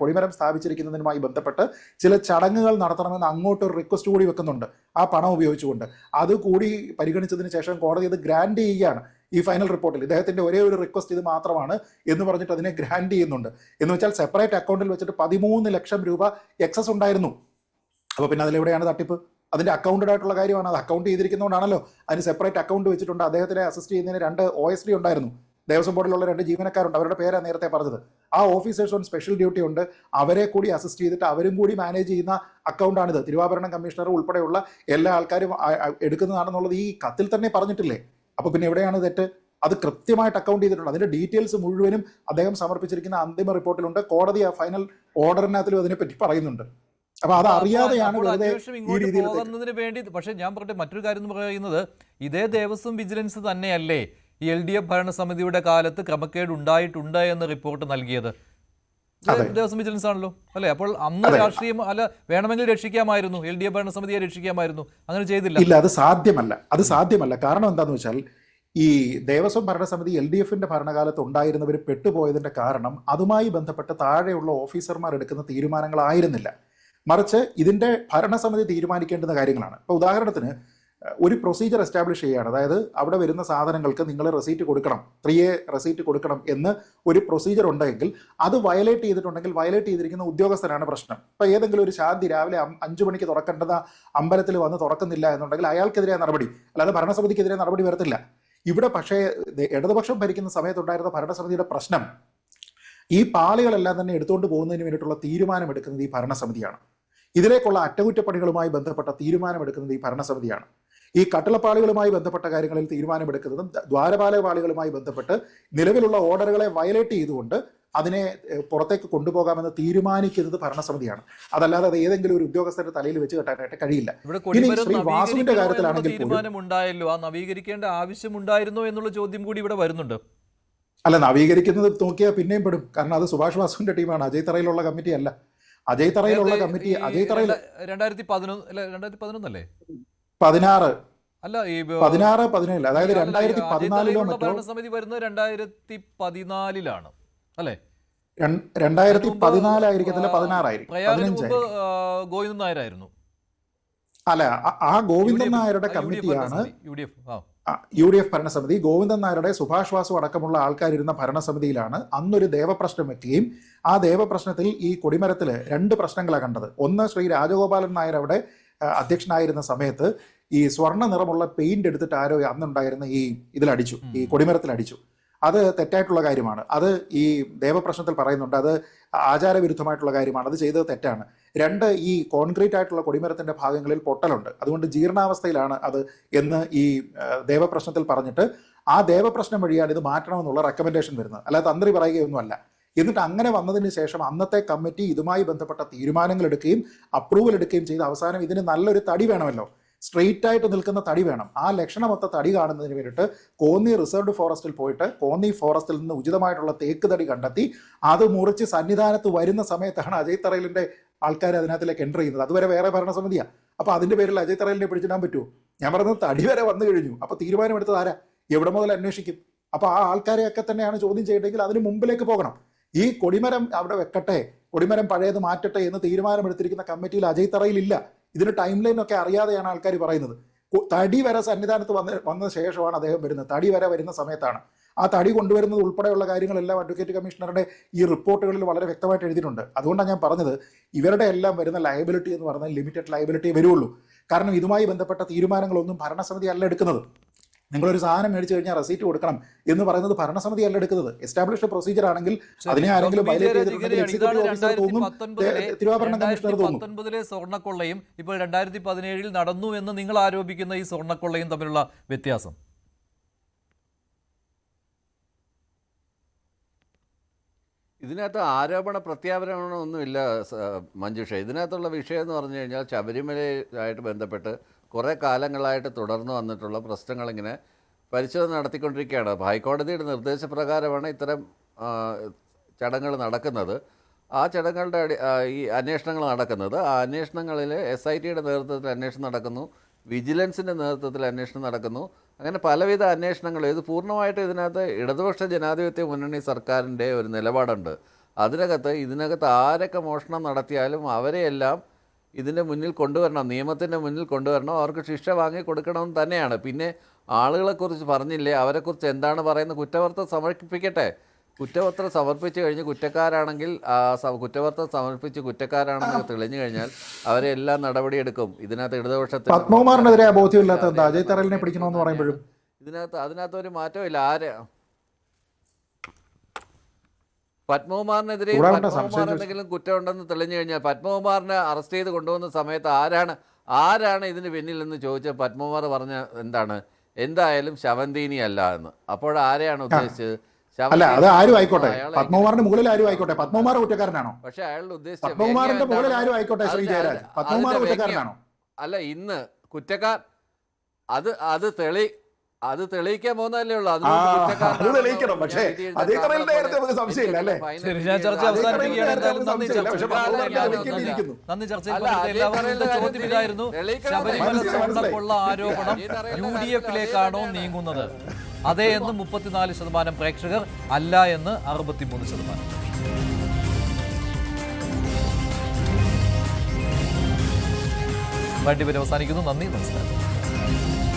കൊടിമരം സ്ഥാപിച്ചിരിക്കുന്നതിനുമായി ബന്ധപ്പെട്ട് ചില ചടങ്ങുകൾ നടത്തണമെന്ന് അങ്ങോട്ടൊരു റിക്വസ്റ്റ് കൂടി വെക്കുന്നുണ്ട് ആ പണം ഉപയോഗിച്ചുകൊണ്ട്. അതുകൂടി പരിഗണിച്ചതിന് ശേഷം കോടതി ഇത് ഗ്രാൻഡ് ചെയ്യുകയാണ്. ഈ ഫൈനൽ റിപ്പോർട്ടിൽ ഇദ്ദേഹത്തിന്റെ ഒരേ ഒരു റിക്വസ്റ്റ് ഇത് മാത്രമാണ് എന്ന് പറഞ്ഞിട്ട് അതിനെ ഗ്രാൻഡ് ചെയ്യുന്നുണ്ട്. എന്ന് വെച്ചാൽ സെപ്പറേറ്റ് അക്കൗണ്ടിൽ വെച്ചിട്ട് 13 ലക്ഷം രൂപ എക്സസ് ഉണ്ടായിരുന്നു. അപ്പോൾ പിന്നെ അതിലെവിടെയാണ് തട്ടിപ്പ്? അതിന്റെ അക്കൗണ്ടഡ് ആയിട്ടുള്ള കാര്യമാണ്. അത് അക്കൗണ്ട് ചെയ്തിരിക്കുന്നതുകൊണ്ടാണല്ലോ അതിന് സെപ്പറേറ്റ് അക്കൗണ്ട് വെച്ചിട്ടുണ്ട്. അദ്ദേഹത്തിനെ അസിസ്റ്റ് ചെയ്യുന്നതിന് 2 OSD ഉണ്ടായിരുന്നു. ദേവസ്വം ബോർഡിലുള്ള 2 ജീവനക്കാരുണ്ട്. അവരുടെ പേരാണ് നേരത്തെ പറഞ്ഞത്. ആ ഓഫീസേഴ്സ് ഓൺ സ്പെഷ്യൽ ഡ്യൂട്ടി ഉണ്ട്. അവരെ കൂടി അസിസ്റ്റ് ചെയ്തിട്ട് അവരും കൂടി മാനേജ് ചെയ്യുന്ന അക്കൗണ്ടാണിത്. തിരുവാഭരണം കമ്മീഷണർ ഉൾപ്പെടെയുള്ള എല്ലാ ആൾക്കാരും എടുക്കുന്നതാണെന്നുള്ളത് ഈ കത്തിൽ തന്നെ പറഞ്ഞിട്ടില്ലേ? അപ്പോൾ പിന്നെ എവിടെയാണ് തെറ്റ്? അത് കൃത്യമായിട്ട് അക്കൗണ്ട് ചെയ്തിട്ടുണ്ട്. അതിന്റെ ഡീറ്റെയിൽസ് മുഴുവനും അദ്ദേഹം സമർപ്പിച്ചിരിക്കുന്ന അന്തിമ റിപ്പോർട്ടിലുണ്ട്. കോടതി ആ ഫൈനൽ ഓർഡറിനകത്തിലും അതിനെപ്പറ്റി പറയുന്നുണ്ട്. അപ്പൊ അത് അറിയാതെയാണ് പോകുന്നതിന് വേണ്ടി. പക്ഷേ ഞാൻ പറയട്ടെ, മറ്റൊരു കാര്യം എന്ന് പറയുന്നത്, ഇതേ ദേവസ്വം വിജിലൻസ് തന്നെയല്ലേ ഈ LDF ഭരണസമിതിയുടെ കാലത്ത് ക്രമക്കേട് ഉണ്ടായിട്ടുണ്ട് എന്ന് റിപ്പോർട്ട് നൽകിയത്? ദേവസ്വം വിജിലൻസ് ആണല്ലോ അല്ലെ? അപ്പോൾ അന്ന് രാഷ്ട്രീയം അല്ല, വേണമെങ്കിൽ രക്ഷിക്കാമായിരുന്നു, LDF ഭരണസമിതിയെ രക്ഷിക്കാമായിരുന്നു. അങ്ങനെ ചെയ്തില്ല. ഇല്ല, അത് സാധ്യമല്ല. കാരണം എന്താന്ന് വെച്ചാൽ, ഈ ദേവസ്വം ഭരണസമിതി LDFന്റെ ഭരണകാലത്ത് ഉണ്ടായിരുന്നവർ പെട്ടുപോയതിന്റെ കാരണം അതുമായി ബന്ധപ്പെട്ട് താഴെയുള്ള ഓഫീസർമാർ എടുക്കുന്ന തീരുമാനങ്ങളായിരുന്നില്ല, മറിച്ച് ഇതിന്റെ ഭരണസമിതി തീരുമാനിക്കേണ്ടുന്ന കാര്യങ്ങളാണ്. ഇപ്പോൾ ഉദാഹരണത്തിന് ഒരു പ്രൊസീജിയർ എസ്റ്റാബ്ലിഷ് ചെയ്യുകയാണ്. അതായത് അവിടെ വരുന്ന സാധനങ്ങൾക്ക് നിങ്ങൾ റെസീറ്റ് കൊടുക്കണം, 3A റെസീറ്റ് കൊടുക്കണം എന്ന് ഒരു പ്രൊസീജിയർ ഉണ്ടെങ്കിൽ അത് വയലേറ്റ് ചെയ്തിട്ടുണ്ടെങ്കിൽ വയലേറ്റ് ചെയ്തിരിക്കുന്ന ഉദ്യോഗസ്ഥനാണ് പ്രശ്നം. ഇപ്പോൾ ഏതെങ്കിലും ഒരു ശാന്തി രാവിലെ 5 മണിക്ക് തുറക്കേണ്ടത് അമ്പലത്തിൽ വന്ന് തുറക്കുന്നില്ല എന്നുണ്ടെങ്കിൽ അയാൾക്കെതിരെ നടപടി, അല്ലാതെ ഭരണസമിതിക്കെതിരെ നടപടി വരത്തില്ല. ഇവിടെ പക്ഷേ ഇടതുപക്ഷം ഭരിക്കുന്ന സമയത്തുണ്ടായിരുന്ന ഭരണസമിതിയുടെ പ്രശ്നം ഈ പാളികളെല്ലാം തന്നെ എടുത്തുകൊണ്ട് പോകുന്നതിന് വേണ്ടിയിട്ടുള്ള തീരുമാനമെടുക്കുന്നത് ഈ ഭരണസമിതിയാണ്. ഇതിലേക്കുള്ള അറ്റകുറ്റപ്പണികളുമായി ബന്ധപ്പെട്ട തീരുമാനമെടുക്കുന്നത് ഈ ഭരണസമിതിയാണ്. ഈ കട്ടിളപ്പാളികളുമായി ബന്ധപ്പെട്ട കാര്യങ്ങളിൽ തീരുമാനമെടുക്കുന്നതും ദ്വാരപാല പാളികളുമായി ബന്ധപ്പെട്ട് നിലവിലുള്ള ഓർഡറുകളെ വയലേറ്റ് ചെയ്തുകൊണ്ട് അതിനെ പുറത്തേക്ക് കൊണ്ടുപോകാമെന്ന് തീരുമാനിക്കുന്നത് ഭരണസമിതിയാണ്. അതല്ലാതെ അത് ഏതെങ്കിലും ഒരു ഉദ്യോഗസ്ഥരുടെ തലയിൽ വെച്ച് കെട്ടാനായിട്ട് കഴിയില്ല. ഇനി ശ്രീ വാസുവിന്റെ കാര്യത്തിലാണെങ്കിൽ തീരുമാനമുണ്ടായല്ലോ, ആ നവീകരിക്കേണ്ട ആവശ്യമുണ്ടായിരുന്നോ എന്നുള്ള ചോദ്യം കൂടി ഇവിടെ വരുന്നുണ്ട്. അല്ല, നവീകരിക്കുന്നത് നോക്കിയാൽ പിന്നെയും പെടും. കാരണം അത് സുഭാഷ് വാസുവിന്റെ ടീമാണ്, അജയ് തറയിലുള്ള കമ്മിറ്റി അല്ല. അജയ് തറയിലുള്ള കമ്മിറ്റി അജയ് തറയിൽ 2011 16 അല്ല, ഈ 16, 17, അതായത് 2014 മറ്റോ ഭരണസമിതി വരുന്നത് 2014 അല്ലേ? 2014 ആയിരിക്കത്തില്ല, 16 ആയിരിക്കും, 15 ഗോവിന്ദൻ നായരായിരുന്നു. അല്ല, ആ ഗോവിന്ദൻ നായരുടെ കമ്മിറ്റിയാണ് UDF ഭരണസമിതി. ഗോവിന്ദൻ നായരുടെ, സുഭാഷ് വാസു അടക്കമുള്ള ആൾക്കാരിരുന്ന ഭരണസമിതിയിലാണ് അന്നൊരു ദേവപ്രശ്നം വെക്കുകയും ആ ദേവപ്രശ്നത്തിൽ ഈ കൊടിമരത്തിൽ 2 പ്രശ്നങ്ങളാണ് കണ്ടത്. ഒന്ന്, ശ്രീ രാജഗോപാലൻ നായർ അവിടെ അധ്യക്ഷനായിരുന്ന സമയത്ത് ഈ സ്വർണ്ണ നിറമുള്ള പെയിന്റ് എടുത്തിട്ട് ആരോ അന്നുണ്ടായിരുന്ന ഈ ഇതിലടിച്ചു, ഈ കൊടിമരത്തിലടിച്ചു. അത് തെറ്റായിട്ടുള്ള കാര്യമാണ്. അത് ഈ ദേവപ്രശ്നത്തിൽ പറയുന്നുണ്ട്, അത് ആചാരവിരുദ്ധമായിട്ടുള്ള കാര്യമാണ്, അത് ചെയ്തത് തെറ്റാണ്. 2, ഈ കോൺക്രീറ്റ് ആയിട്ടുള്ള കൊടിമരത്തിന്റെ ഭാഗങ്ങളിൽ പൊട്ടലുണ്ട്, അതുകൊണ്ട് ജീർണാവസ്ഥയിലാണ് അത് എന്ന് ഈ ദേവപ്രശ്നത്തിൽ പറഞ്ഞിട്ട് ആ ദേവപ്രശ്നം വഴിയാണ് ഇത് മാറ്റണമെന്നുള്ള റെക്കമെൻഡേഷൻ വരുന്നത്, അല്ലാതെ തന്ത്രി പറയുകയൊന്നുമല്ല. എന്നിട്ട് അങ്ങനെ വന്നതിന് ശേഷം അന്നത്തെ കമ്മിറ്റി ഇതുമായി ബന്ധപ്പെട്ട തീരുമാനങ്ങൾ എടുക്കുകയും അപ്രൂവൽ എടുക്കുകയും ചെയ്ത് അവസാനം ഇതിന് നല്ലൊരു തടി വേണമല്ലോ, സ്ട്രെയിറ്റ് ആയിട്ട് നിൽക്കുന്ന തടി വേണം. ആ ലക്ഷണമൊത്ത തടി കാണുന്നതിന് വേണ്ടിയിട്ട് കോന്നി റിസർവ്ഡ് ഫോറസ്റ്റിൽ പോയിട്ട് കോന്നി ഫോറസ്റ്റിൽ നിന്ന് ഉചിതമായിട്ടുള്ള തേക്ക് തടി കണ്ടെത്തി അത് മുറിച്ച് സന്നിധാനത്ത് വരുന്ന സമയത്താണ് അജയ് തറയിലിന്റെ ആൾക്കാർ അതിനകത്തിലേക്ക് എൻ്റർ ചെയ്യുന്നത്. അതുവരെ വേറെ ഭരണസമിതിയാണ്. അപ്പൊ അതിന്റെ പേരിൽ അജയ് തറയിലിനെ പിടിച്ചിടാൻ പറ്റുമോ? ഞാൻ പറയുന്നത് തടി വരെ വന്നു കഴിഞ്ഞു. അപ്പൊ തീരുമാനമെടുത്തത് ആരാ? എവിടെ മുതൽ അന്വേഷിക്കും? അപ്പൊ ആ ആൾക്കാരെയൊക്കെ തന്നെയാണ് ചോദ്യം ചെയ്യേണ്ടെങ്കിൽ അതിന് മുമ്പിലേക്ക് പോകണം. ഈ കൊടിമരം അവിടെ വെക്കട്ടെ, കൊടിമരം പഴയത് മാറ്റട്ടെ എന്ന് തീരുമാനമെടുത്തിരിക്കുന്ന കമ്മിറ്റിയിൽ അജയ് തറയിലില്ല. ഇതിന് ടൈം ലൈൻ ഒക്കെ അറിയാതെയാണ് ആൾക്കാർ പറയുന്നത്. തടി വരെ സന്നിധാനത്ത് വന്ന ശേഷമാണ് അദ്ദേഹം വരുന്നത്. തടി വരെ വരുന്ന സമയത്താണ് ആ തടി കൊണ്ടുവരുന്നത് ഉൾപ്പെടെയുള്ള കാര്യങ്ങളെല്ലാം അഡ്വക്കേറ്റ് കമ്മീഷണറുടെ ഈ റിപ്പോർട്ടുകളിൽ വളരെ വ്യക്തമായിട്ട് എഴുതിയിട്ടുണ്ട്. അതുകൊണ്ടാണ് ഞാൻ പറഞ്ഞത് ഇവരുടെ എല്ലാം വരുന്ന ലയബിലിറ്റി എന്ന് പറഞ്ഞാൽ ലിമിറ്റഡ് ലയബിലിറ്റി വരുള്ളൂ. കാരണം ഇതുമായി ബന്ധപ്പെട്ട തീരുമാനങ്ങളൊന്നും ഭരണസമിതി അല്ല എടുക്കുന്നത്. നിങ്ങളൊരു സാധനം മേടിച്ചു കഴിഞ്ഞാൽ റെസീറ്റ് കൊടുക്കണം എന്ന് പറയുന്നത് ഭരണസമിതി അല്ല എടുക്കുന്നത്. എസ്റ്റാബ്ലിഷ്ഡ് പ്രൊസീജിയർ ആണെങ്കിൽ അതിനെ ആരെങ്കിലും വയലേറ്റ് ചെയ്തിട്ടുണ്ടെങ്കിൽ എക്സിക്യൂട്ടീവ് ഓഫീസർ തോന്നും, തിരുവാഭരണ കമ്മീഷണർ തോന്നും. 2019 സ്വർണ്ണക്കൊള്ളയും ഇപ്പോൾ 2017 നടന്നു എന്ന് നിങ്ങൾ ആരോപിക്കുന്ന ഈ സ്വർണ്ണക്കൊള്ളയും തമ്മിലുള്ള വ്യത്യാസം? ഇതിനകത്ത് ആരോപണ പ്രത്യാപനമൊന്നുമില്ല മഞ്ജുഷ. ഇതിനകത്തുള്ള വിഷയം എന്ന് പറഞ്ഞു കഴിഞ്ഞാൽ ശബരിമലയായിട്ട് ബന്ധപ്പെട്ട് കുറേ കാലങ്ങളായിട്ട് തുടർന്നു വന്നിട്ടുള്ള പ്രശ്നങ്ങളിങ്ങനെ പരിശോധന നടത്തിക്കൊണ്ടിരിക്കുകയാണ്. ഹൈക്കോടതിയുടെ നിർദ്ദേശപ്രകാരമാണ് ഇത്തരം ചടങ്ങുകൾ നടക്കുന്നത്. ആ ചടങ്ങുകളുടെ ഈ അന്വേഷണങ്ങൾ നടക്കുന്നത്. ആ അന്വേഷണങ്ങളിൽ SITയുടെ നേതൃത്വത്തിൽ അന്വേഷണം നടക്കുന്നു, വിജിലൻസിൻ്റെ നേതൃത്വത്തിൽ അന്വേഷണം നടക്കുന്നു. അങ്ങനെ പലവിധ അന്വേഷണങ്ങൾ. ഇത് പൂർണ്ണമായിട്ട് ഇതിനകത്ത് ഇടതുപക്ഷ ജനാധിപത്യ മുന്നണി സർക്കാരിൻ്റെ ഒരു നിലപാടുണ്ട്. ഇതിനകത്ത് ആരൊക്കെ മോഷണം നടത്തിയാലും അവരെയെല്ലാം ഇതിൻ്റെ മുന്നിൽ കൊണ്ടുവരണം, നിയമത്തിൻ്റെ മുന്നിൽ കൊണ്ടുവരണം, അവർക്ക് ശിക്ഷ വാങ്ങി കൊടുക്കണമെന്ന് തന്നെയാണ്. പിന്നെ ആളുകളെക്കുറിച്ച് പറഞ്ഞില്ലേ, അവരെക്കുറിച്ച് എന്താണ് പറയുന്നത്? കുറ്റപത്രം സമർപ്പിക്കട്ടെ. കുറ്റപത്രം സമർപ്പിച്ചു കഴിഞ്ഞ് കുറ്റക്കാരാണെങ്കിൽ കുറ്റപത്രം സമർപ്പിച്ച് കുറ്റക്കാരാണെന്ന് തെളിഞ്ഞു കഴിഞ്ഞാൽ അവരെ എല്ലാം നടപടിയെടുക്കും. ഇതിനകത്ത് ഇടതുപക്ഷത്തിൽ പത്മകുമാറിനെതിരെ ബോധ്യമില്ലാത്ത അജയ് തറയിലിനെ പിടിക്കണമെന്ന് പറയുമ്പോഴും അതിനകത്ത് ഒരു മാറ്റമില്ല. പത്മകുമാറിനെതിരെ എന്തെങ്കിലും കുറ്റമുണ്ടെന്ന് തെളിഞ്ഞു കഴിഞ്ഞാൽ പത്മകുമാറിനെ അറസ്റ്റ് ചെയ്ത് കൊണ്ടുവന്ന സമയത്ത് ആരാണ് ഇതിന് പിന്നിൽ എന്ന് ചോദിച്ചാൽ പത്മകുമാർ പറഞ്ഞ എന്താണ്? എന്തായാലും ശവന്തീനി അല്ല എന്ന്. അപ്പോൾ ആരെയാണ് ഉദ്ദേശിച്ചത്? അല്ല, അത് ആരും ആയിക്കോട്ടെ, പത്മകുമാറിന്റെ മുകളിൽ ആരും ആയിക്കോട്ടെ, പത്മകുമാർ കുറ്റക്കാരനാണോ? പക്ഷെ അയാളുടെ ഉദ്ദേശിച്ച പത്മകുമാറിന്റെ മുകളിൽ ആരും ആയിക്കോട്ടെ, ശ്രീ ജയരാജ്, പത്മകുമാർ കുറ്റക്കാരനാണോ? അല്ല, ഇന്ന് കുറ്റക്കാർ അത് തെളിയിക്കാൻ പോകുന്നതല്ലേ ഉള്ളൂ. അത് തെളിയിക്കണം. പക്ഷേ അതേ തറയിലിന്റെ കാര്യത്തിൽ നമുക്ക് സംശയമില്ല അല്ലേ? ചർച്ച അവസാനിപ്പിക്കുകയാണ്. നന്ദി. ചോദ്യം ഇതായിരുന്നു, ശബരിമല സ്വർണ്ണക്കൊള്ള ആരോപണം UDFിലേക്കാണോ നീങ്ങുന്നത്? അതെ എന്ന് 34% പ്രേക്ഷകർ, അല്ല എന്ന് 63%. വണ്ടി വരെ അവസാനിക്കുന്നു. നന്ദി, നമസ്കാരം. നൽകി.